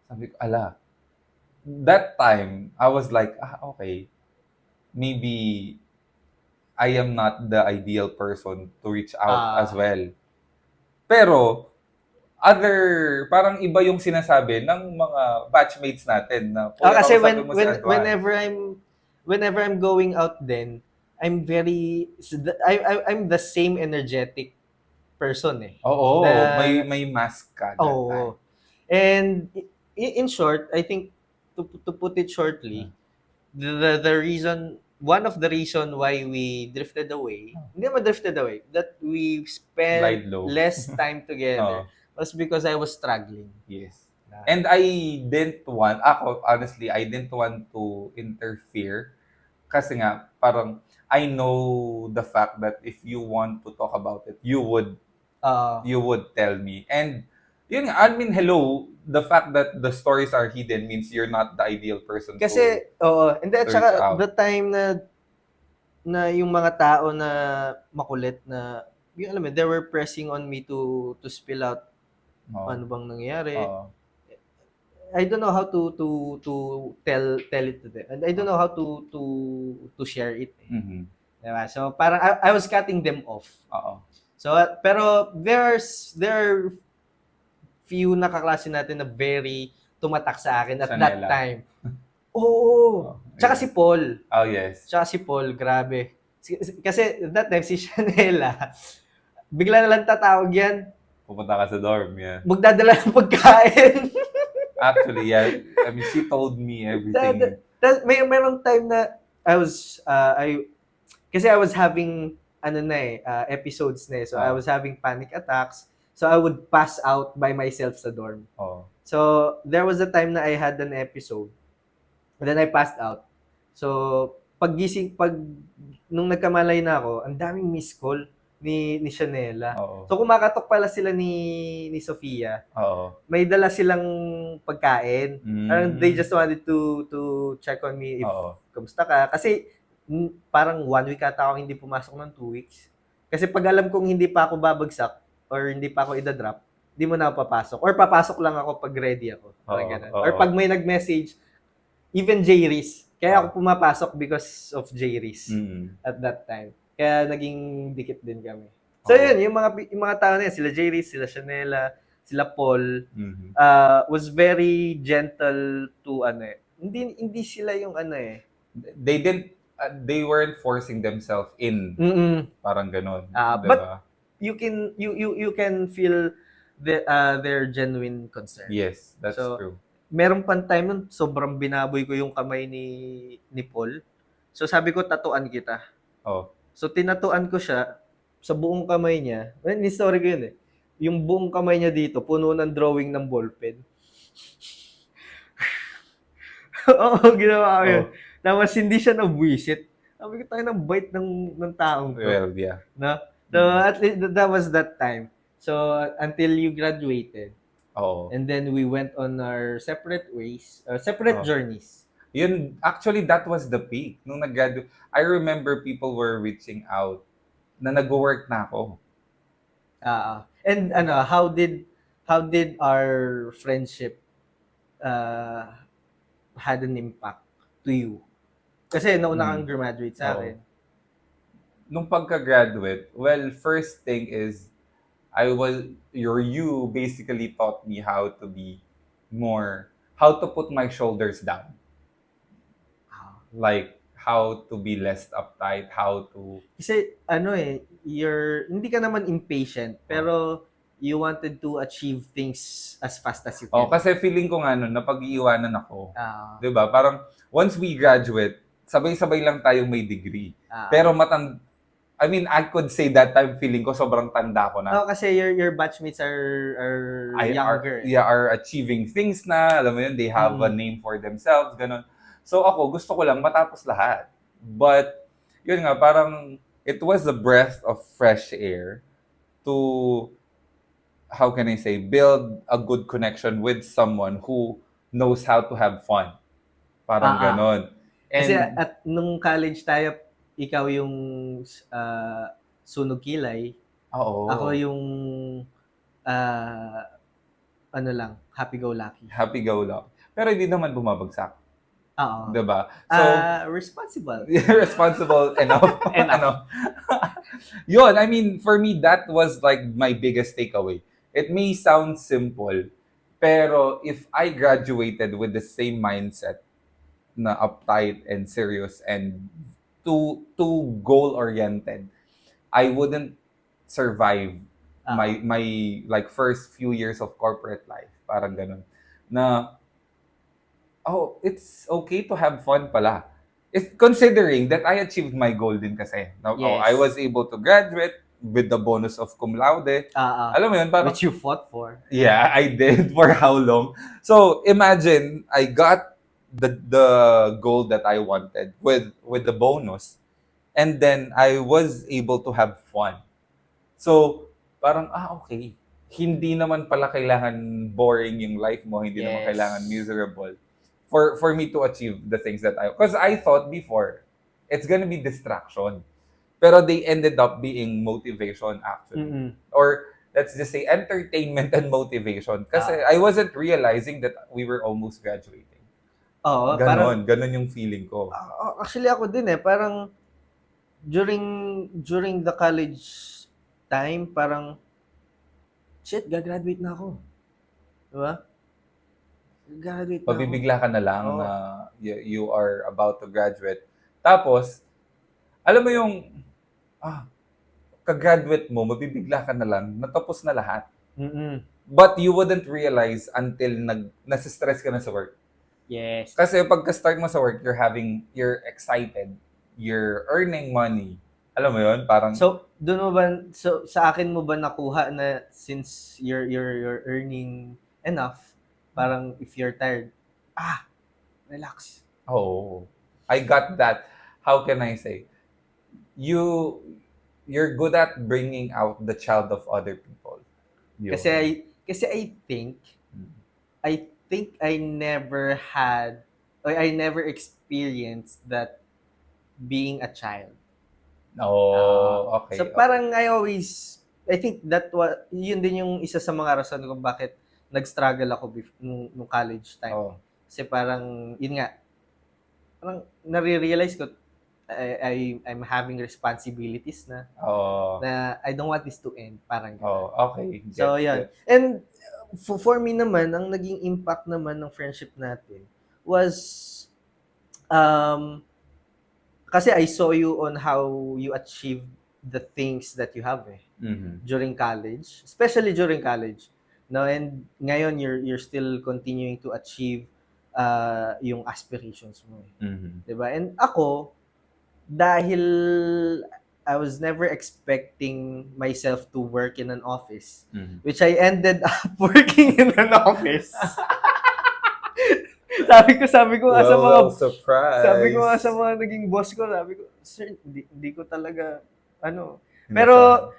[SPEAKER 1] Sabi ko, ala, that time, I was like, okay, maybe I am not the ideal person to reach out as well. Pero, parang iba yung sinasabi ng mga batchmates natin na
[SPEAKER 2] kasi whenever I'm going out then, I'm the same energetic person eh.
[SPEAKER 1] Oo, may mask ka that time.
[SPEAKER 2] And in short, I think to put it shortly, one of the reason why we drifted away, hindi naman drifted away, that we spent less time together was because I was struggling.
[SPEAKER 1] Yes. And I didn't want to interfere kasi nga, parang, I know the fact that if you want to talk about it, you would tell me. And, yun nga, I mean, hello, the fact that the stories are hidden means you're not the ideal person
[SPEAKER 2] kasi, and then, tsaka, the time na yung mga tao na makulit na, yung alam mo, they were pressing on me to spill out ano bang nangyayari. I don't know how to tell it to them. And I don't know how to share it. Diba? So, parang I was cutting them off. So, pero there are few nakaklase natin na very tumatak sa akin at that time. Tsaka si Paul.
[SPEAKER 1] Yes.
[SPEAKER 2] Tsaka si Paul, grabe. Kasi that time si Shanela, bigla na lang tatawag yan.
[SPEAKER 1] Pupunta ka sa dorm, yeah.
[SPEAKER 2] Magdadala ng pagkain.
[SPEAKER 1] Actually, yeah. I mean, she told me everything.
[SPEAKER 2] Mayroong time na I was having episodes na eh. So I was having panic attacks. So I would pass out by myself sa dorm. So there was a time na I had an episode. And then I passed out. So nung nagkamalay na ako, ang daming missed call ni Shanela. So kumakatok pala sila ni Sofia. May dala silang pagkain. They just wanted to check on me if kamusta ka. Kasi parang 1 week ata ako hindi pumasok ng 2 weeks. Kasi pag alam kong hindi pa ako babagsak or hindi pa ako idadrop, di mo na ako papasok. Or papasok lang ako pag ready ako. Parang ganun. Or pag may nag-message, even J-Riz. Kaya ako pumapasok because of J-Riz at that time. Kaya naging dikit din kami. So yun, yung mga tao na yan, sila J-Riz, sila Chanela, sila Paul, was very gentle to hindi sila yung
[SPEAKER 1] they weren't forcing themselves in. Parang ganon. Diba?
[SPEAKER 2] But you can feel their genuine concern.
[SPEAKER 1] Yes, that's true.
[SPEAKER 2] Meron pang time nun, sobrang binaboy ko yung kamay ni Paul. So sabi ko, tatuan kita. So tinatuan ko siya sa buong kamay niya. Ni-story ko yun eh. Yung buong kamay niya dito, puno ng drawing ng ballpen. Oo, ginawa ko yun. Tapos hindi siya nabwisit. Sabi ko, tayo ng bite ng taong to.
[SPEAKER 1] Well, yeah.
[SPEAKER 2] No? So at least that was that time. So until you graduated. And then we went on our separate ways, separate journeys.
[SPEAKER 1] Yun, actually, that was the peak. Nung nag-graduate, I remember people were reaching out na nag-work na ako.
[SPEAKER 2] And how did our friendship had an impact to you? Kasi nauna kang graduate sa akin.
[SPEAKER 1] Nung pagka-graduate, well, first thing is, you basically taught me how to put my shoulders down. Like, how to be less uptight, how to...
[SPEAKER 2] Kasi, hindi ka naman impatient, pero you wanted to achieve things as fast as you can.
[SPEAKER 1] Kasi feeling ko nga napag-iiwanan ako. Diba? Parang, once we graduate, sabay-sabay lang tayong may degree. Pero I could say that time feeling ko sobrang tanda ko na.
[SPEAKER 2] Kasi your batchmates are younger.
[SPEAKER 1] Are achieving things na, alam mo yun, they have a name for themselves, ganun. So ako, gusto ko lang matapos lahat. But, yun nga, parang, it was a breath of fresh air to, how can I say, build a good connection with someone who knows how to have fun. Parang ganun.
[SPEAKER 2] Kasi at nung college tayo, ikaw yung sunog kilay. Ako yung happy-go-lucky.
[SPEAKER 1] Happy-go-lucky. Pero hindi naman bumabagsak. Diba?
[SPEAKER 2] So, responsible.
[SPEAKER 1] Responsible enough. Yun, for me, that was like my biggest takeaway. It may sound simple, pero if I graduated with the same mindset na uptight and serious and too goal-oriented, I wouldn't survive my like first few years of corporate life. Parang ganun. Na, it's okay to have fun pala. Considering that I achieved my goal din kasi. I was able to graduate with the bonus of cum laude. Alam mo yun? Parang,
[SPEAKER 2] which you fought for.
[SPEAKER 1] Yeah, I did. For how long? So, imagine, I got the goal that I wanted with the bonus, and then I was able to have fun. So parang okay, hindi naman pala kailangan boring yung life mo, hindi naman kailangan miserable for me to achieve the things that because I thought before it's gonna be distraction, pero they ended up being motivation actually. Or let's just say entertainment and motivation, kasi I wasn't realizing that we were almost graduating. Ganon yung feeling ko.
[SPEAKER 2] Actually, ako din parang during the college time, parang, shit, gagraduate na ako. Diba? Gagraduate na
[SPEAKER 1] Pabibigla ka na lang na you are about to graduate. Tapos, alam mo yung, kagraduate mo, mabibigla ka na lang, natapos na lahat. But you wouldn't realize until nasistress ka na sa work.
[SPEAKER 2] Yes.
[SPEAKER 1] Kasi pagka-start mo sa work, you're excited, you're earning money. Alam mo yun? Parang...
[SPEAKER 2] So, sa akin mo ba nakuha na since you're earning enough, parang if you're tired, relax.
[SPEAKER 1] I got that. How can I say? You're good at bringing out the child of other people.
[SPEAKER 2] Kasi I think I never experienced that being a child.
[SPEAKER 1] Okay.
[SPEAKER 2] So parang I think yun din yung isa sa mga rason kung bakit nag-struggle ako nung college time. Kasi parang, yun nga, parang nare-realize ko, I'm having responsibilities na I don't want this to end. Parang ganun.
[SPEAKER 1] Okay.
[SPEAKER 2] So, yan. And for me naman, ang naging impact naman ng friendship natin was, kasi I saw you on how you achieve the things that you have during college, especially during college. No, and ngayon you're still continuing to achieve yung aspirations mo. 'Di ba? And ako, dahil I was never expecting myself to work in an office, which I ended up working in an office. sabi ko sa mga
[SPEAKER 1] surprise.
[SPEAKER 2] Sabi ko sa mga naging boss ko, sabi ko, sir, hindi ko talaga pero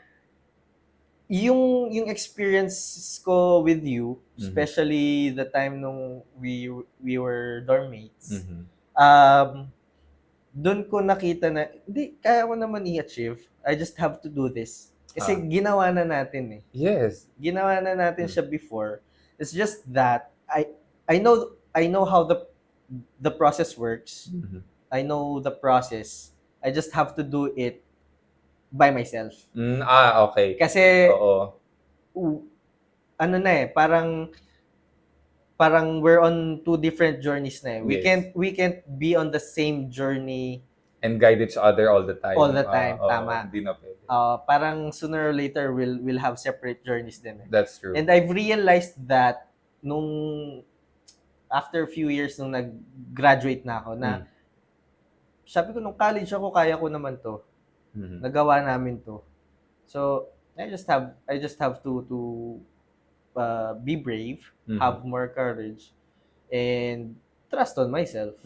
[SPEAKER 2] yung experience ko with you, especially the time nung we were dorm mates, doon ko nakita na hindi kaya ko naman i-achieve. I just have to do this. Kasi ginawa na natin
[SPEAKER 1] Yes.
[SPEAKER 2] Ginawa na natin siya before. It's just that I know how the process works. I know the process. I just have to do it by myself.
[SPEAKER 1] Okay.
[SPEAKER 2] Kasi parang we're on two different journeys na. We can't be on the same journey
[SPEAKER 1] and guide each other all the time.
[SPEAKER 2] Tama.
[SPEAKER 1] Hindi na pwede.
[SPEAKER 2] Parang sooner or later we'll have separate journeys din.
[SPEAKER 1] That's true.
[SPEAKER 2] And I've realized that nung after a few years nung nag-graduate na ako na sabi ko nung college ako kaya ko naman to. Nagawa namin to. So I just have to be brave, have more courage, and trust on myself.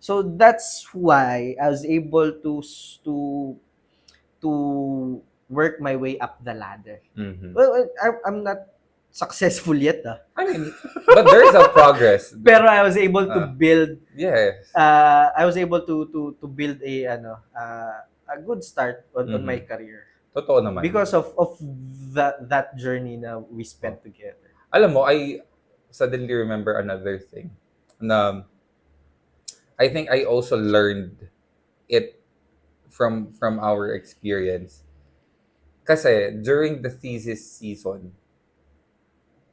[SPEAKER 2] So that's why I was able to work my way up the ladder. Well, I'm not successful yet.
[SPEAKER 1] I mean, but there's a progress.
[SPEAKER 2] Pero I was able to build.
[SPEAKER 1] Yes.
[SPEAKER 2] I was able to build a good start on my career.
[SPEAKER 1] Totoo naman.
[SPEAKER 2] Because of that journey na we spent together.
[SPEAKER 1] Alam mo, I suddenly remember another thing. Na I think I also learned it from our experience. Kasi during the thesis season,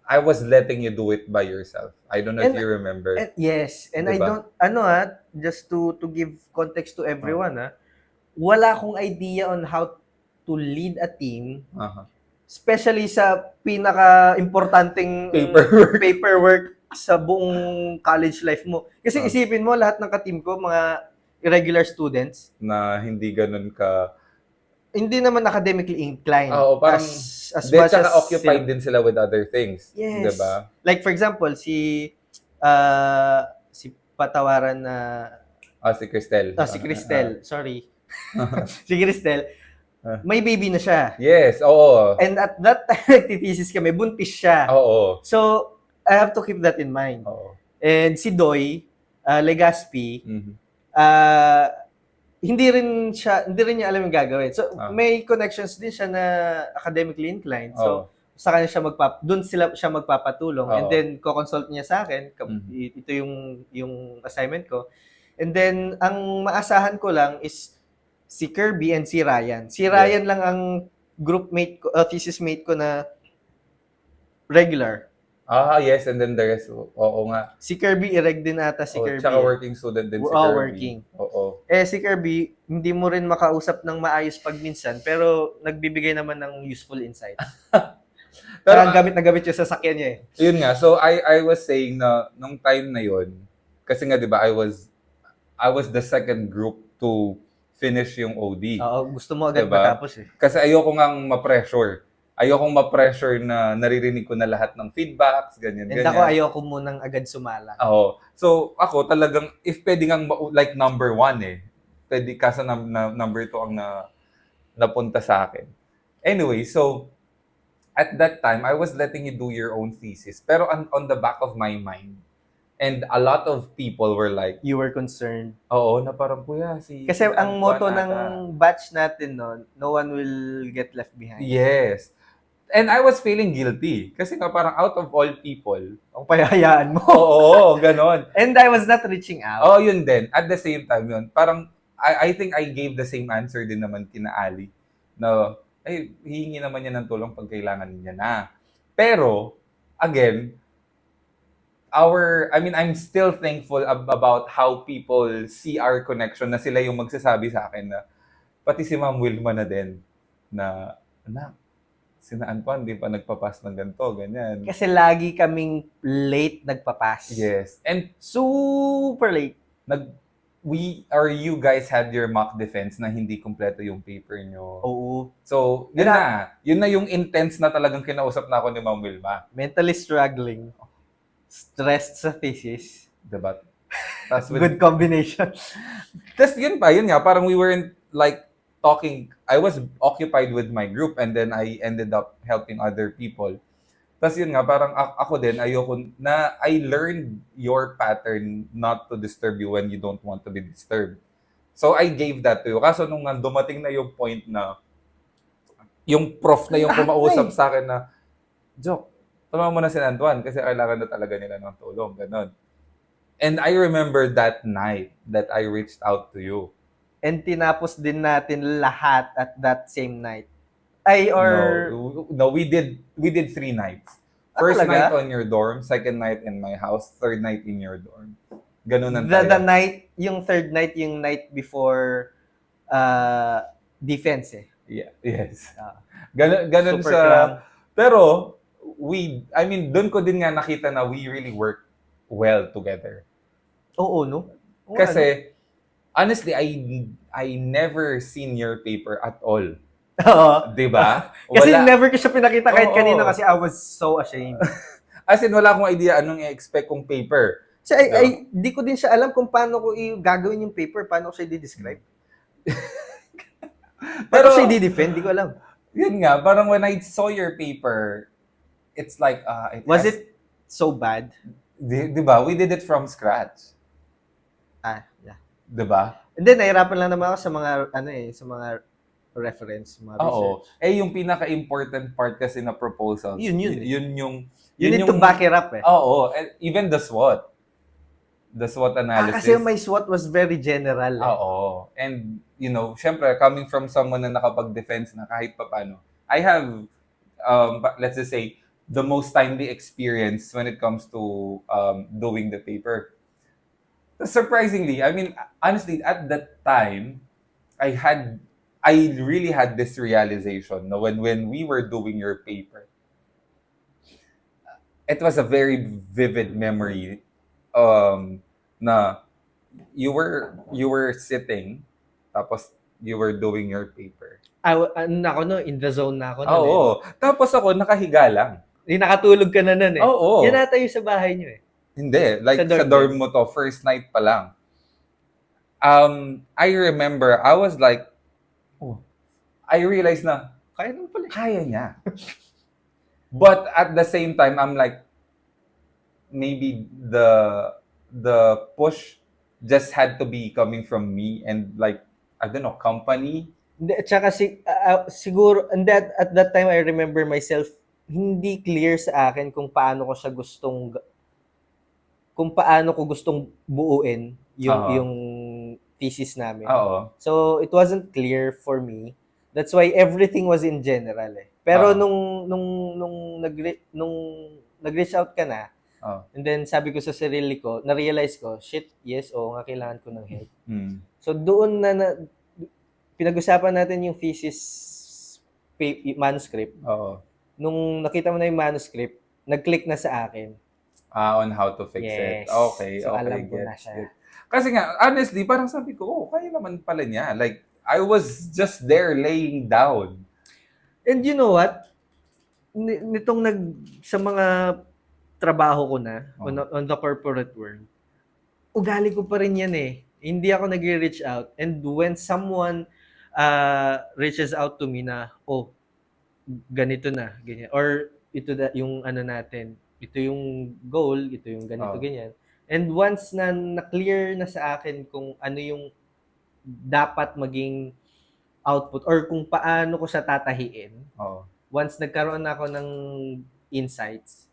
[SPEAKER 1] I was letting you do it by yourself. I don't know if you remember.
[SPEAKER 2] Yes. And
[SPEAKER 1] diba?
[SPEAKER 2] I don't, just to give context to everyone, wala akong idea on how to lead a team, especially sa pinaka-importanting paperwork sa buong college life mo. Kasi isipin mo, lahat ng ka-team ko, mga irregular students.
[SPEAKER 1] Na hindi ganun
[SPEAKER 2] hindi naman academically inclined.
[SPEAKER 1] Parang
[SPEAKER 2] as much as
[SPEAKER 1] occupied din sila with other things.
[SPEAKER 2] Yes.
[SPEAKER 1] Diba?
[SPEAKER 2] Like for example, si patawaran na
[SPEAKER 1] si Cristel.
[SPEAKER 2] Si Cristel. Sorry. Si Cristel. May baby na siya.
[SPEAKER 1] Yes, oo.
[SPEAKER 2] And at that time, nagtitesis kami, buntis siya.
[SPEAKER 1] Oo.
[SPEAKER 2] So, I have to keep that in mind.
[SPEAKER 1] Oo.
[SPEAKER 2] And si Doy, Legaspi, hindi rin niya alam yung gagawin. So, may connections din siya na academically inclined. So, sa kanya siya magpapatulong. And then, ko-consult niya sa akin. Ito yung assignment ko. And then, ang maasahan ko lang is si Kirby and si Ryan. Si Ryan lang ang groupmate ko, thesis mate ko na regular.
[SPEAKER 1] Yes, and then the rest, oo nga.
[SPEAKER 2] Si Kirby, ireg din ata si Kirby.
[SPEAKER 1] Tsaka working student din si Kirby.
[SPEAKER 2] Working.
[SPEAKER 1] Oo.
[SPEAKER 2] Si Kirby, hindi mo rin makausap ng maayos pag minsan, pero nagbibigay naman ng useful insights. Pero gamit na gamit yung sasakyan niya
[SPEAKER 1] Yun nga, so I was saying na, nung time na yun, kasi nga diba, I was the second group to finish yung OD.
[SPEAKER 2] Gusto mo agad matapos
[SPEAKER 1] Kasi ayoko ngang ma-pressure. Ayokong ma-pressure na naririnig ko na lahat ng feedbacks, ganyan.
[SPEAKER 2] And ako ayoko munang agad sumala.
[SPEAKER 1] So ako talagang, if pwede ngang like number 1 pwede kasi number 2 ang napunta sa akin. Anyway, so at that time, I was letting you do your own thesis. Pero on the back of my mind, And a lot of people were like,
[SPEAKER 2] You were concerned.
[SPEAKER 1] oo, na parang, kuya,
[SPEAKER 2] Kasi
[SPEAKER 1] si
[SPEAKER 2] ang
[SPEAKER 1] Antoine
[SPEAKER 2] motto
[SPEAKER 1] ata."
[SPEAKER 2] ng batch natin noon, no one will get left behind.
[SPEAKER 1] Yes. And I was feeling guilty. Kasi nga parang out of all people.
[SPEAKER 2] Ang payahayaan mo.
[SPEAKER 1] Oo, ganon.
[SPEAKER 2] And I was not reaching out.
[SPEAKER 1] Oo, yun din. At the same time yun, parang I think I gave the same answer din naman kina Ali. Na, ay, hihingi naman niya ng tulong pag kailangan niya na. Pero, again, I'm still thankful about how people see our connection na sila yung magsasabi sa akin na pati si Ma'am Wilma na din na, anak, sina Antoine, di pa nagpapas ng ganito, ganyan.
[SPEAKER 2] Kasi lagi kaming late nagpapas.
[SPEAKER 1] Yes. And
[SPEAKER 2] super late.
[SPEAKER 1] you guys had your mock defense na hindi kumpleto yung paper nyo.
[SPEAKER 2] Oo.
[SPEAKER 1] So, yun na yung intense na talagang kinausap na ako ni Ma'am Wilma.
[SPEAKER 2] Mentally struggling. Stressed sa thesis.
[SPEAKER 1] Diba?
[SPEAKER 2] Good combination.
[SPEAKER 1] Tapos yun nga, parang we weren't like talking, I was occupied with my group and then I ended up helping other people. Tapos yun nga, parang ako din, I learned your pattern not to disturb you when you don't want to be disturbed. So I gave that to you. Kaso nung dumating na yung point na, yung prof na yung kumausap sa akin na, Joke, tama mo na si Antoine kasi kailangan na talaga nila ng tulong. Ganon. And I remember that night that I reached out to you.
[SPEAKER 2] And tinapos din natin lahat at that same night.
[SPEAKER 1] No, we did 3 nights. First night on your dorm, second night in my house, third night in your dorm. Ganun ang tayo.
[SPEAKER 2] The night, yung third night, yung night before defense eh.
[SPEAKER 1] Yeah, yes. Ganun
[SPEAKER 2] Super
[SPEAKER 1] sa...
[SPEAKER 2] cram.
[SPEAKER 1] Pero, doon ko din nga nakita na we really work well together.
[SPEAKER 2] Oo, no? Oo,
[SPEAKER 1] Kasi, honestly, I never seen your paper at all.
[SPEAKER 2] Oo.
[SPEAKER 1] Diba?
[SPEAKER 2] Kasi never ko siya pinakita kahit
[SPEAKER 1] Oo.
[SPEAKER 2] kanina kasi I was so ashamed.
[SPEAKER 1] As in, wala akong idea anong i-expect kong paper.
[SPEAKER 2] So, di ko din siya alam kung paano ko gagawin yung paper, paano ko siya i-describe. Pero siya i-defend, di ko alam.
[SPEAKER 1] Yun nga, parang when I saw your paper, it's like,
[SPEAKER 2] Was it so bad?
[SPEAKER 1] Diba? We did it from scratch.
[SPEAKER 2] Yeah.
[SPEAKER 1] Diba?
[SPEAKER 2] And then, nahirapan lang naman ako sa mga, sa mga reference, mga
[SPEAKER 1] Oo.
[SPEAKER 2] research.
[SPEAKER 1] Yung pinaka-important part kasi na proposal.
[SPEAKER 2] Yun.
[SPEAKER 1] You
[SPEAKER 2] need to back it up eh.
[SPEAKER 1] Oo. Even the SWOT. The SWOT analysis.
[SPEAKER 2] Kasi my SWOT was very general.
[SPEAKER 1] Oo. And, syempre, coming from someone na nakapag-defense na kahit papano, I have, let's just say, the most timely experience when it comes to doing the paper. Surprisingly, honestly, at that time, I really had this realization na when we were doing your paper, it was a very vivid memory na you were sitting tapos you were doing your paper.
[SPEAKER 2] In the zone na ako.
[SPEAKER 1] Oo. Tapos ako nakahiga lang.
[SPEAKER 2] Nakatulog ka na nun eh.
[SPEAKER 1] Oo.
[SPEAKER 2] Yan ata yung sa bahay niyo eh.
[SPEAKER 1] Hindi. Like sa dorm mo to, first night pa lang. I remember, I was like, I realized na,
[SPEAKER 2] kaya naman pala.
[SPEAKER 1] Kaya niya. But at the same time, I'm like, maybe the push just had to be coming from me and like, I don't know, company.
[SPEAKER 2] Tsaka siguro, at that time, I remember myself, hindi clear sa akin kung paano ko gustong buuin yung thesis namin. So it wasn't clear for me. That's why everything was in general eh. Pero nung nag-reach out ka na, and then sabi ko sa sarili ko, na-realize ko, nga kailangan ko ng help. So doon na pinag-usapan natin yung thesis manuscript. Nung nakita mo na yung manuscript, nag-click na sa akin.
[SPEAKER 1] On how to fix it. Okay,
[SPEAKER 2] so
[SPEAKER 1] okay.
[SPEAKER 2] Alam ko na siya.
[SPEAKER 1] Kasi nga, honestly, parang sabi ko, kaya naman pala niya. Like, I was just there laying down.
[SPEAKER 2] And you know what? Nitong sa mga trabaho ko na, on the corporate world, ugali ko pa rin yan eh. Hindi ako nag-reach out. And when someone reaches out to me na, ganito na, ganyan. Or ito yung natin, ito yung goal, ito yung ganito, ganyan. And once na clear na sa akin kung ano yung dapat maging output or kung paano ko siya tatahiin, once nagkaroon na ako ng insights,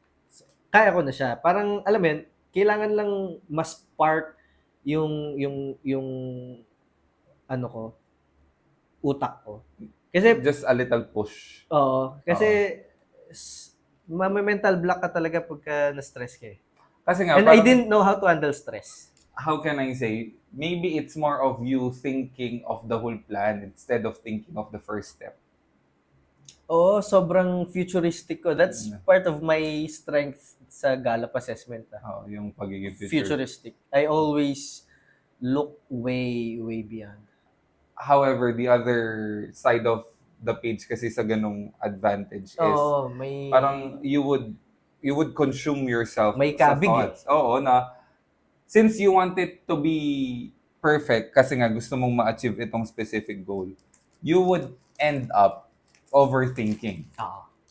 [SPEAKER 2] kaya ko na siya. Parang, alam mo yun, kailangan lang mas spark yung ano ko, utak ko. Kasi,
[SPEAKER 1] just a little push.
[SPEAKER 2] Oo. Kasi, mental block ka talaga pagka na-stress ka eh.
[SPEAKER 1] Kasi nga,
[SPEAKER 2] And I didn't know how to handle stress.
[SPEAKER 1] How can I say? Maybe it's more of you thinking of the whole plan instead of thinking of the first step.
[SPEAKER 2] Oo, sobrang futuristic ko. That's part of my strength sa Gallup assessment.
[SPEAKER 1] Yung pagiging
[SPEAKER 2] futuristic. I always look way beyond.
[SPEAKER 1] However, the other side of the page kasi sa ganung advantage is parang you would consume yourself
[SPEAKER 2] sa thoughts.
[SPEAKER 1] Na since you want it to be perfect kasi nga gusto mong ma-achieve itong specific goal, you would end up overthinking.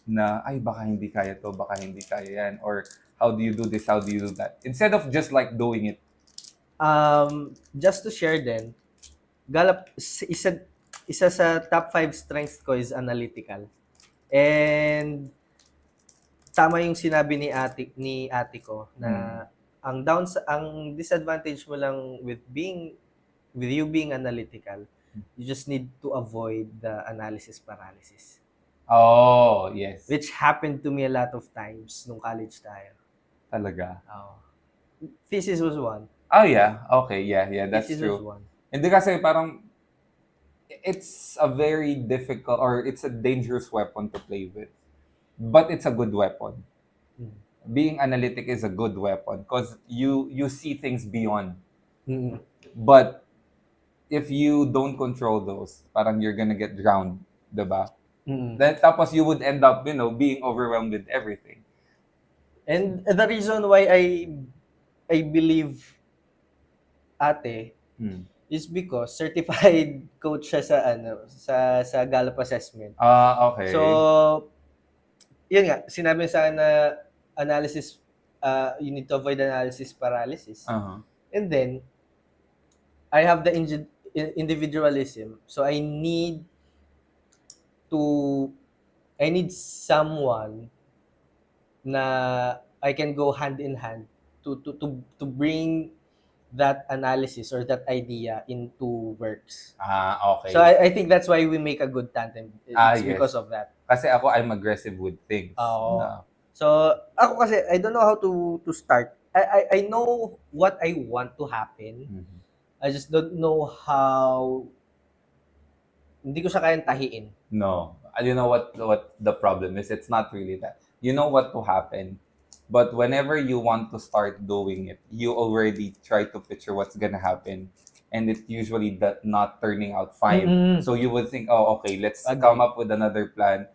[SPEAKER 1] Na, ay, baka hindi kaya to, baka hindi kaya yan, or how do you do this, how do you do that? Instead of just like doing it.
[SPEAKER 2] Just to share then, Gallup, isa sa top 5 strengths ko is analytical. And tama yung sinabi ni ate ko na ang disadvantage mo lang with you being analytical, you just need to avoid the analysis paralysis.
[SPEAKER 1] Oh, yes.
[SPEAKER 2] Which happened to me a lot of times nung college tayo.
[SPEAKER 1] Talaga?
[SPEAKER 2] Thesis was one.
[SPEAKER 1] Oh, yeah. Okay, yeah, that's
[SPEAKER 2] thesis
[SPEAKER 1] true.
[SPEAKER 2] Was one.
[SPEAKER 1] Hindi kasi parang it's a very difficult or it's a dangerous weapon to play with. But it's a good weapon. Being analytic is a good weapon because you see things beyond. But if you don't control those, parang you're gonna get drowned, diba? Then tapos you would end up, being overwhelmed with everything.
[SPEAKER 2] And the reason why I believe ate is because certified coach siya sa Gallup assessment.
[SPEAKER 1] Okay.
[SPEAKER 2] So yun nga, sinabi sa akin na analysis, you need to avoid analysis paralysis. And then, I have the individualism. So I need someone na I can go hand in hand to bring that analysis or that idea into works.
[SPEAKER 1] Okay.
[SPEAKER 2] So I think that's why we make a good tandem. It's because of that.
[SPEAKER 1] Kasi ako, I'm aggressive with things.
[SPEAKER 2] So, ako kasi, I don't know how to start. I know what I want to happen. I just don't know how. Hindi ko siya kayang tahiin.
[SPEAKER 1] No. You know what the problem is? It's not really that. You know what to happen. But whenever you want to start doing it, you already try to picture what's gonna happen. And it's usually not turning out fine. So you would think, okay, let's come up with another plan.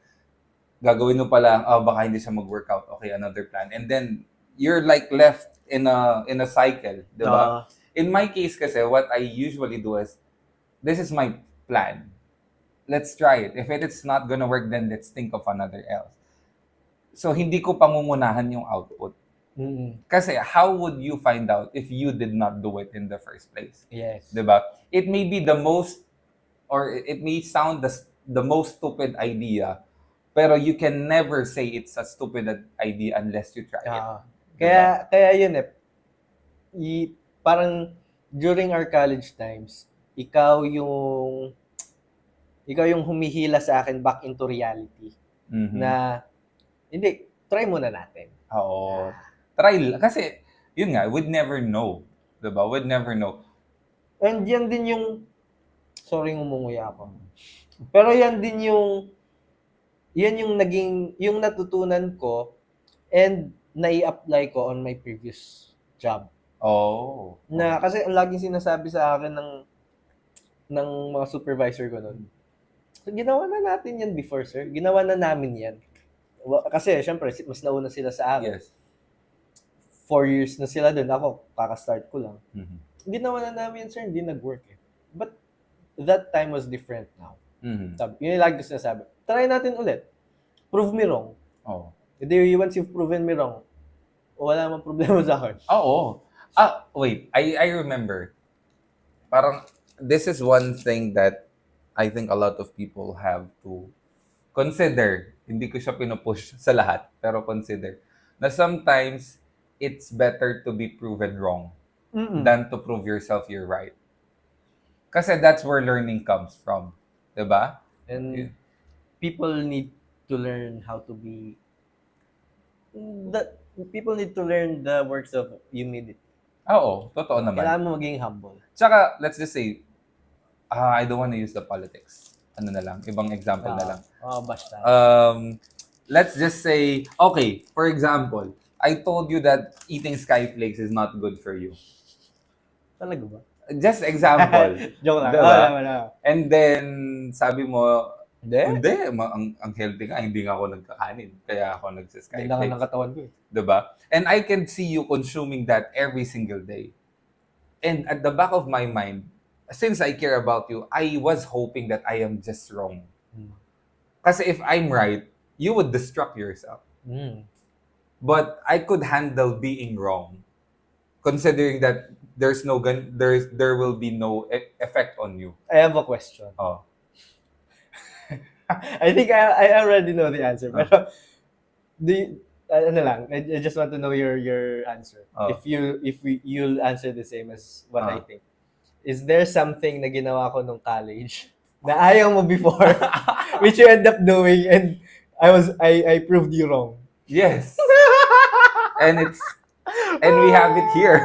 [SPEAKER 1] Gagawin mo pala, baka hindi siya mag-workout. Okay, another plan. And then, you're like left in a cycle. Diba? In my case kasi, what I usually do is, this is my plan. Let's try it. If it is not gonna work, then let's think of another else. So, hindi ko pangungunahan yung output. Kasi, how would you find out if you did not do it in the first place?
[SPEAKER 2] Yes.
[SPEAKER 1] Diba? It may be the most, or it may sound the most stupid idea, pero you can never say it's a stupid idea unless you try it.
[SPEAKER 2] Kaya yun parang during our college times, ikaw yung humihila sa akin back into reality. Na, hindi, try muna natin.
[SPEAKER 1] Oo. Try. Kasi, yun nga, we'd never know. Diba? We'd never know.
[SPEAKER 2] And yan din yung, sorry ngumunguya ako. Pero yan din yung natutunan ko and nai-apply ko on my previous job. Na kasi ang laging sinasabi sa akin ng mga supervisor ko noon. So, ginawa na natin yan before, sir. Ginawa na namin yan. Kasi syempre mas nauna sila sa akin.
[SPEAKER 1] Yes.
[SPEAKER 2] 4 years na sila doon. Ako kaka-start ko lang. Ginawa na namin yan, sir. Hindi nag-work eh. But that time was different now. Yun yung lagi ko sinasabi. Try natin ulit. Prove me wrong. Once you've proven me wrong, wala namang problema sa akin.
[SPEAKER 1] Wait. I remember. Parang, this is one thing that I think a lot of people have to consider. Hindi ko siya pinupush sa lahat, pero consider. Na sometimes, it's better to be proven wrong than to prove yourself you're right. Kasi that's where learning comes from. Diba?
[SPEAKER 2] And people need to learn how to be people need to learn the works of humility.
[SPEAKER 1] Oo, totoo naman.
[SPEAKER 2] Kailangan mo maging humble.
[SPEAKER 1] Tsaka, let's just say, I don't want to use the politics. Ano na lang, ibang example na lang.
[SPEAKER 2] Basta.
[SPEAKER 1] Let's just say, okay, for example, I told you that eating skyflakes is not good for you.
[SPEAKER 2] Talaga ba?
[SPEAKER 1] Just example.
[SPEAKER 2] Joke lang.
[SPEAKER 1] Diba?
[SPEAKER 2] Wala.
[SPEAKER 1] And then, sabi mo,
[SPEAKER 2] Hindi.
[SPEAKER 1] ang healthy ka, hindi nga ako nagkakanin. Kaya ako
[SPEAKER 2] Hindi lang
[SPEAKER 1] nagsaskyflakes.
[SPEAKER 2] ng katawan ko eh.
[SPEAKER 1] Diba? And I can see you consuming that every single day. And at the back of my mind, since I care about you, I was hoping that I am just wrong. Kasi if I'm right, you would destruct yourself. But I could handle being wrong, considering that there will be no effect on you.
[SPEAKER 2] I have a question.
[SPEAKER 1] Oh.
[SPEAKER 2] I think I already know the answer. Pero, ano lang, I just want to know your answer.
[SPEAKER 1] Oh.
[SPEAKER 2] If you'll answer the same as what I think. Is there something na ginawa ko nung college na ayaw mo before, which you end up doing, and I proved you wrong?
[SPEAKER 1] Yes. and we have it here.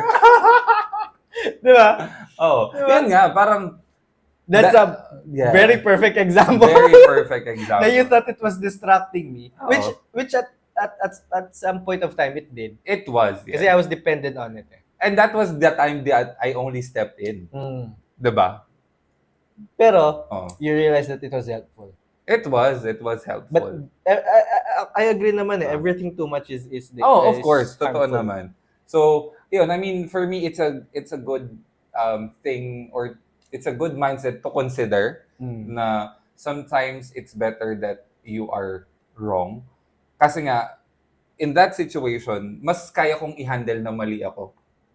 [SPEAKER 2] Diba?
[SPEAKER 1] Oh,
[SPEAKER 2] Diba?
[SPEAKER 1] yun nga, parang
[SPEAKER 2] That's a very perfect example.
[SPEAKER 1] Very perfect example.
[SPEAKER 2] Na you thought it was distracting me,
[SPEAKER 1] Oh.
[SPEAKER 2] which at some point of time it did.
[SPEAKER 1] It was. Yeah.
[SPEAKER 2] Kasi I was dependent on it.
[SPEAKER 1] And that was the time that I only stepped in. Diba?
[SPEAKER 2] Pero,
[SPEAKER 1] Oh.
[SPEAKER 2] you realize that it was helpful.
[SPEAKER 1] It was helpful.
[SPEAKER 2] But I agree naman eh. Everything too much is
[SPEAKER 1] of course, totoo
[SPEAKER 2] harmful.
[SPEAKER 1] naman. So, yun, I mean, for me, it's a good thing, or it's a good mindset to consider na sometimes it's better that you are wrong. Kasi nga, in that situation, mas kaya kong i-handle na mali ako.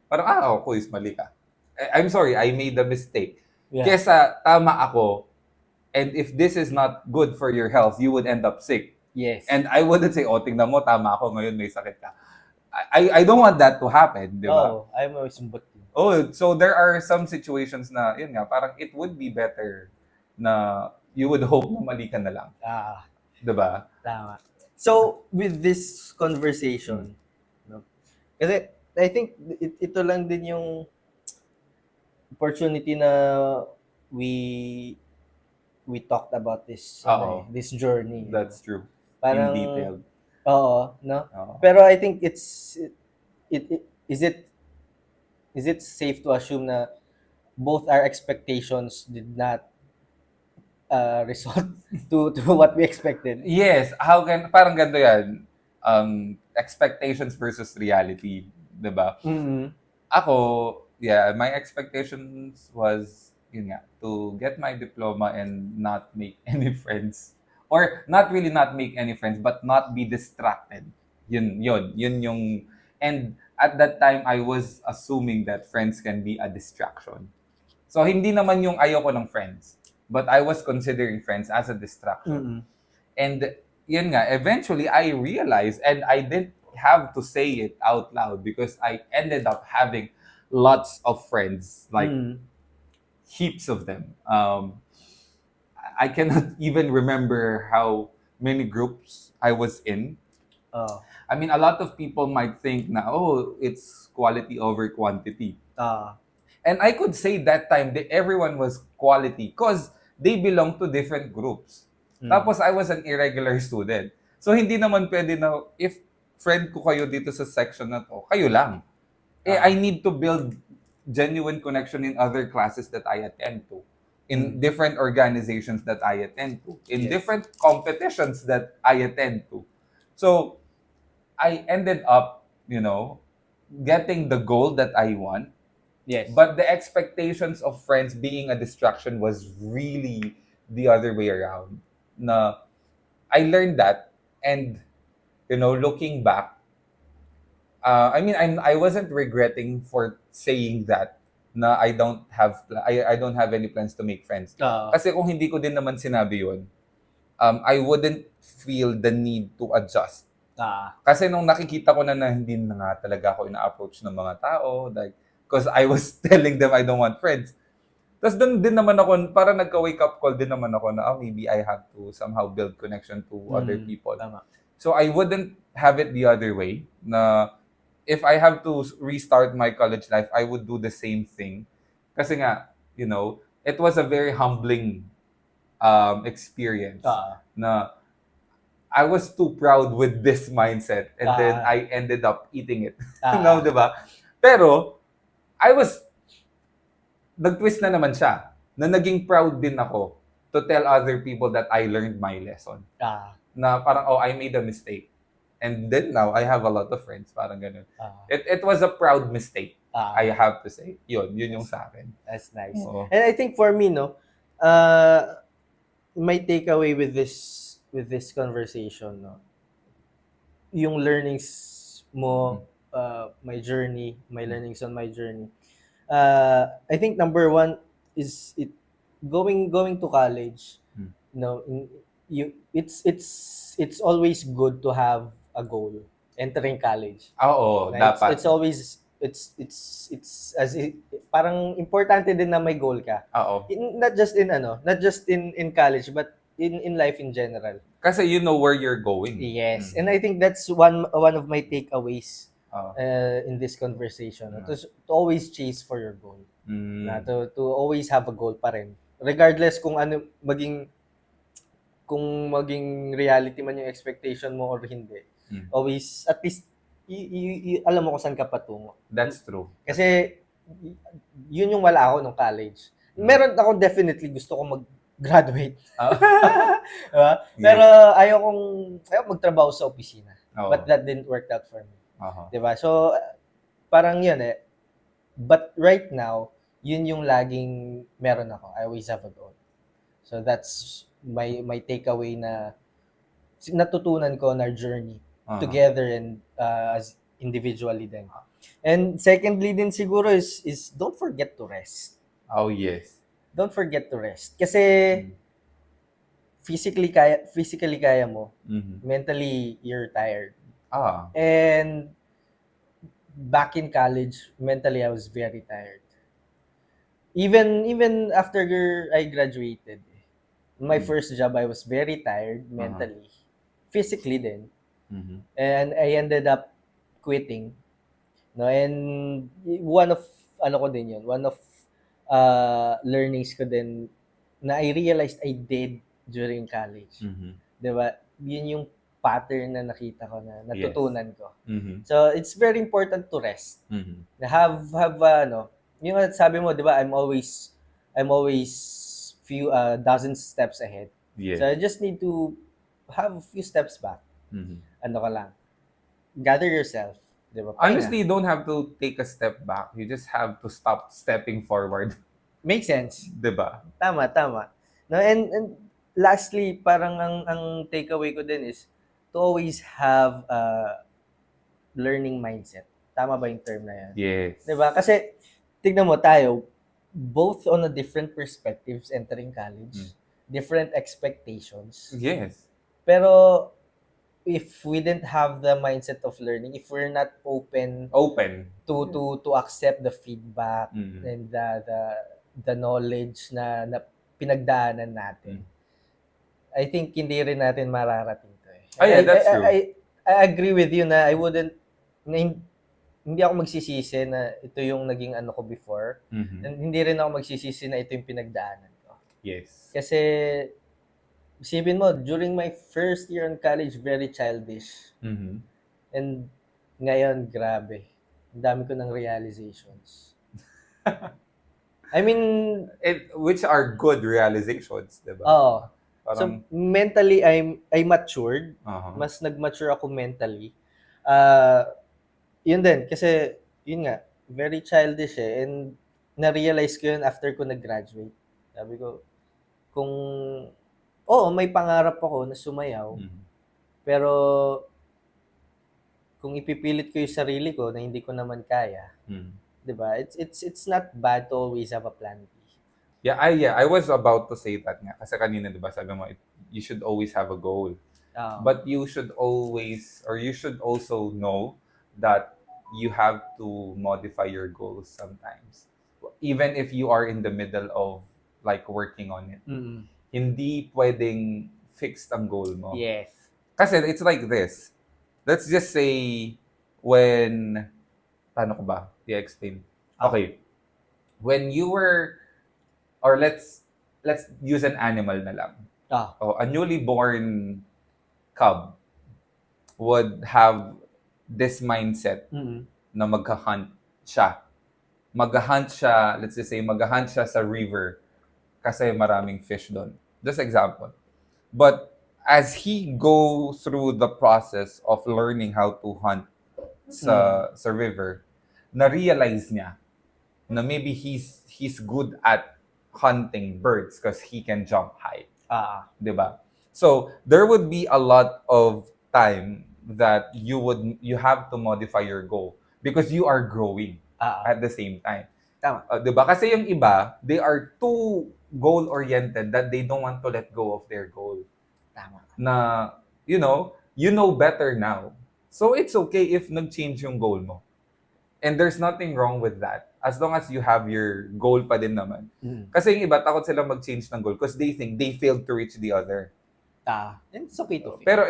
[SPEAKER 1] Parang, ako is mali ka. I'm sorry, I made a mistake.
[SPEAKER 2] Yeah.
[SPEAKER 1] Kesa tama ako, and if this is not good for your health, you would end up sick.
[SPEAKER 2] Yes.
[SPEAKER 1] And I wouldn't say, tingnan mo, tama ako, ngayon may sakit ka. I don't want that to happen, di ba?
[SPEAKER 2] Oh, I'm always sumbot.
[SPEAKER 1] Oh, so there are some situations na, yun nga, parang it would be better na you would hope na mali ka na lang. Di ba?
[SPEAKER 2] Tama. So, with this conversation, no? Kasi I think ito lang din yung opportunity na we talked about this this journey.
[SPEAKER 1] That's true.
[SPEAKER 2] Parang,
[SPEAKER 1] in detail.
[SPEAKER 2] Oo, no?
[SPEAKER 1] Oo.
[SPEAKER 2] Pero I think is it safe to assume na both our expectations did not result to what we expected?
[SPEAKER 1] Yes, parang ganito yan, expectations versus reality, di ba? Ako, my expectations was, yun nga, to get my diploma and not make any friends. Or not really not make any friends, but not be distracted. Yun yung, and at that time, I was assuming that friends can be a distraction. So, hindi naman yung ayoko ng friends, but I was considering friends as a distraction. And yun nga, eventually, I realized, and I didn't have to say it out loud because I ended up having lots of friends, like heaps of them. I cannot even remember how many groups I was in. I mean, a lot of people might think na, it's quality over quantity. And I could say that time that everyone was quality because they belong to different groups. Tapos I was an irregular student. So hindi naman pwede na, if friend ko kayo dito sa section na to, kayo lang. I need to build genuine connection in other classes that I attend to, in different organizations that I attend to, in different competitions that I attend to. So, I ended up, getting the goal that I want.
[SPEAKER 2] Yes.
[SPEAKER 1] But the expectations of friends being a distraction was really the other way around. Na I learned that, and looking back, I mean, I wasn't regretting for saying that na I don't have any plans to make friends. Kasi kung hindi ko din naman sinabi yun, I wouldn't feel the need to adjust. Kasi nung nakikita ko na hindi na nga talaga ako ina-approach ng mga tao, like, because I was telling them I don't want friends. Tapos doon din naman ako, para nagka-wake up call din naman ako na maybe I have to somehow build connection to other people.
[SPEAKER 2] Tama.
[SPEAKER 1] So I wouldn't have it the other way na if I have to restart my college life, I would do the same thing. Kasi nga, it was a very humbling experience na I was too proud with this mindset and then I ended up eating it. Diba? Pero, nag-twist na naman siya na naging proud din ako to tell other people that I learned my lesson. Na parang, I made a mistake. And then now, I have a lot of friends. Parang ganun. It was a proud mistake, I have to say. Yun yung sa akin.
[SPEAKER 2] That's nice. And I think for me, my takeaway with this conversation, yung learnings mo, my learnings on my journey. I think number one is going to college. It's always good to have a goal entering college.
[SPEAKER 1] Right? Dapat.
[SPEAKER 2] It's always parang importante din na may goal ka. Not just in college, but in life in general.
[SPEAKER 1] Kasi you know where you're going.
[SPEAKER 2] Yes. And I think that's one of my takeaways in this conversation. To always chase for your goal. To always have a goal pa rin. Regardless kung maging reality man yung expectation mo or hindi. Always, at least, alam mo kung saan ka patungo.
[SPEAKER 1] That's true.
[SPEAKER 2] Kasi, yun yung wala ako nung college. Meron ako definitely gusto kong mag-graduate. Diba? Pero ayaw magtrabaho sa opisina. But that didn't work out for me. Diba? So, parang yun eh. But right now, yun yung laging meron ako. I always have a goal. So that's my takeaway na natutunan ko on our journey together and as individually din. And secondly din siguro is don't forget to rest.
[SPEAKER 1] Oh yes.
[SPEAKER 2] Don't forget to rest. Kasi physically kaya mo. Mentally you're tired. And back in college, mentally I was very tired. Even after I graduated, my first job I was very tired mentally, physically din. And I ended up quitting. And one of learnings ko din na I realized I did during college. Diba? Yun yung pattern na nakita ko na natutunan ko. So it's very important to rest. Na have yung sabi mo, diba, I'm always few dozen steps ahead.
[SPEAKER 1] Yes.
[SPEAKER 2] So I just need to have a few steps back. Ano ka lang. Gather yourself. Diba?
[SPEAKER 1] Honestly, you don't have to take a step back. You just have to stop stepping forward.
[SPEAKER 2] Makes sense.
[SPEAKER 1] Diba?
[SPEAKER 2] Tama. No, and lastly, parang ang takeaway ko din is to always have a learning mindset. Tama ba yung term na yan?
[SPEAKER 1] Yes.
[SPEAKER 2] Diba? Kasi, tignan mo tayo, both on a different perspectives entering college, different expectations.
[SPEAKER 1] Yes.
[SPEAKER 2] Pero, if we didn't have the mindset of learning, if we're not open to accept the feedback and the knowledge na pinagdaanan natin, I think hindi rin natin mararating to eh.
[SPEAKER 1] That's true.
[SPEAKER 2] I agree with you na hindi ako magsisisi na ito yung naging ano ko before. And hindi rin ako magsisisi na ito yung pinagdaanan ko.
[SPEAKER 1] Yes.
[SPEAKER 2] Kasi isipin mo, during my first year in college, very childish. And ngayon, grabe. Ang dami ko ng realizations. I mean...
[SPEAKER 1] which are good realizations, diba?
[SPEAKER 2] Oo.
[SPEAKER 1] Parang...
[SPEAKER 2] So, mentally, I matured. Mas nag-mature ako mentally. Yun din, kasi, yun nga, very childish eh. And na-realize ko yun after ko nag-graduate. Sabi ko, may pangarap ako na sumayaw. Pero, kung ipipilit ko yung sarili ko na hindi ko naman kaya, 'di ba? It's not bad to always have a plan B.
[SPEAKER 1] I was about to say that nga. Kasi kanina, di ba, sabi mo, you should always have a goal. But you should also know that you have to modify your goals sometimes. Even if you are in the middle of like working on it. Hindi pwedeng fixed ang goal mo.
[SPEAKER 2] Yes.
[SPEAKER 1] Kasi it's like this. Let's just say when, paano ko ba i-explain? Okay. When you were, or let's use an animal na lang. A newly born cub would have this mindset na magha-hunt siya. Mag-hunt siya, let's just say, mag-hunt siya sa river kasi maraming fish doon. Just example. But as he goes through the process of learning how to hunt sa river, na-realize niya na maybe he's good at hunting birds because he can jump high. Diba? So there would be a lot of time that you have to modify your goal because you are growing at the same time.
[SPEAKER 2] Tama.
[SPEAKER 1] Diba? Kasi yung iba, they are too goal-oriented that they don't want to let go of their goal.
[SPEAKER 2] Tama.
[SPEAKER 1] Na, you know better now. So it's okay if nag-change yung goal mo. And there's nothing wrong with that. As long as you have your goal pa din naman. Kasi yung iba, takot sila mag-change ng goal because they think they failed to reach the other.
[SPEAKER 2] And it's okay to fail.
[SPEAKER 1] Pero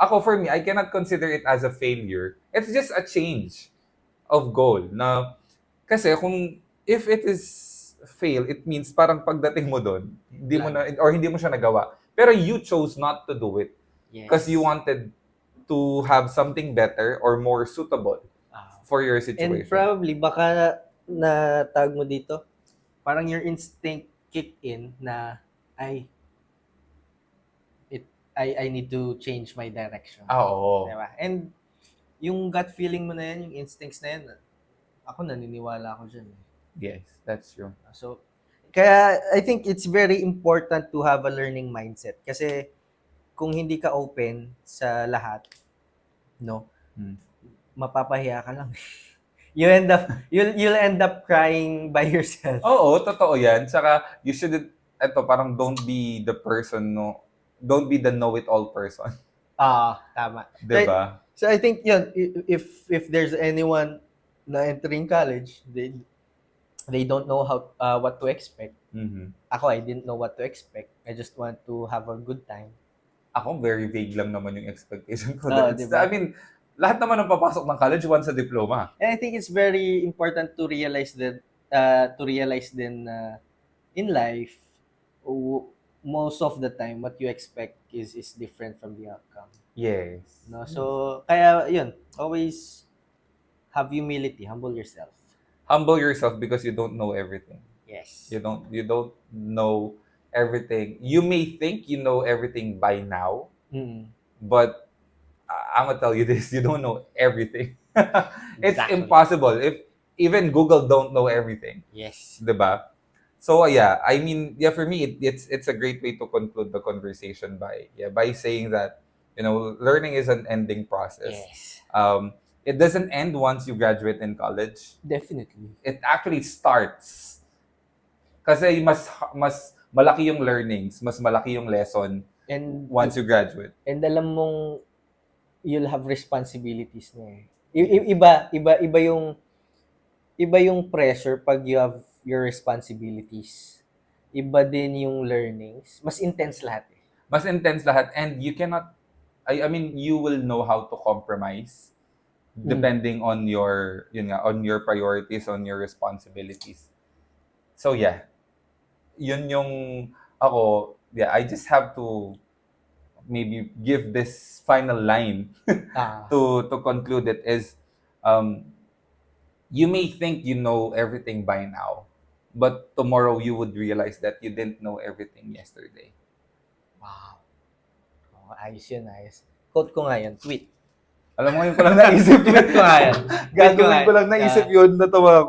[SPEAKER 1] ako, for me, I cannot consider it as a failure. It's just a change of goal. Na, kasi if it is fail, it means parang pagdating mo doon, hindi mo siya nagawa. Pero you chose not to do it. Because you wanted to have something better or more suitable for your situation.
[SPEAKER 2] And probably, baka natag mo dito, parang your instinct kick in na, I need to change my direction.
[SPEAKER 1] Oo.
[SPEAKER 2] Diba? And yung gut feeling mo na yan, yung instincts na yan, ako naniniwala ako dyan.
[SPEAKER 1] Yes, that's true.
[SPEAKER 2] So, kaya I think it's very important to have a learning mindset. Kasi kung hindi ka open sa lahat, mapapahiya ka lang. You'll end up crying by yourself.
[SPEAKER 1] Oo, totoo yan. Tsaka, you shouldn't, parang don't be the person, don't be the know-it-all person.
[SPEAKER 2] Tama.
[SPEAKER 1] Diba?
[SPEAKER 2] So I think yun, if there's anyone na entering college, they don't know what to expect. Ako, I didn't know what to expect. I just want to have a good time.
[SPEAKER 1] Ako, very vague lang naman yung expectation ko.
[SPEAKER 2] Diba?
[SPEAKER 1] I mean, lahat naman ng papasok ng college wants a diploma.
[SPEAKER 2] And I think it's very important to realize that in life, most of the time, what you expect is different from the outcome.
[SPEAKER 1] Yes.
[SPEAKER 2] No, so kaya yun, always have humility, humble yourself.
[SPEAKER 1] Humble yourself because you don't know everything.
[SPEAKER 2] Yes.
[SPEAKER 1] You don't know everything. You may think you know everything by now, but I'm gonna tell you this: you don't know everything. It's impossible. If even Google don't know everything.
[SPEAKER 2] Yes.
[SPEAKER 1] Diba? So I mean, for me, it's a great way to conclude the conversation by saying that learning is an ending process.
[SPEAKER 2] Yes.
[SPEAKER 1] It doesn't end once you graduate in college.
[SPEAKER 2] Definitely.
[SPEAKER 1] It actually starts. Kasi mas malaki yung learnings, mas malaki yung lesson once you graduate.
[SPEAKER 2] And alam mong you'll have responsibilities na Iba yung pressure pag you have your responsibilities. Iba din yung learnings. Mas intense lahat.
[SPEAKER 1] Mas intense lahat, and you cannot, I mean, you will know how to compromise depending on your priorities, on your responsibilities. So yun yung ako, I just have to maybe give this final line to conclude it is, you may think you know everything by now, but tomorrow you would realize that you didn't know everything yesterday.
[SPEAKER 2] Wow. Ayos yun, ayos. Quote ko nga yan, tweet.
[SPEAKER 1] Alam mo, yun ko lang naisip yun.
[SPEAKER 2] Tweet ko nga yan.
[SPEAKER 1] Gagawin ko lang naisip yun, natawa ako.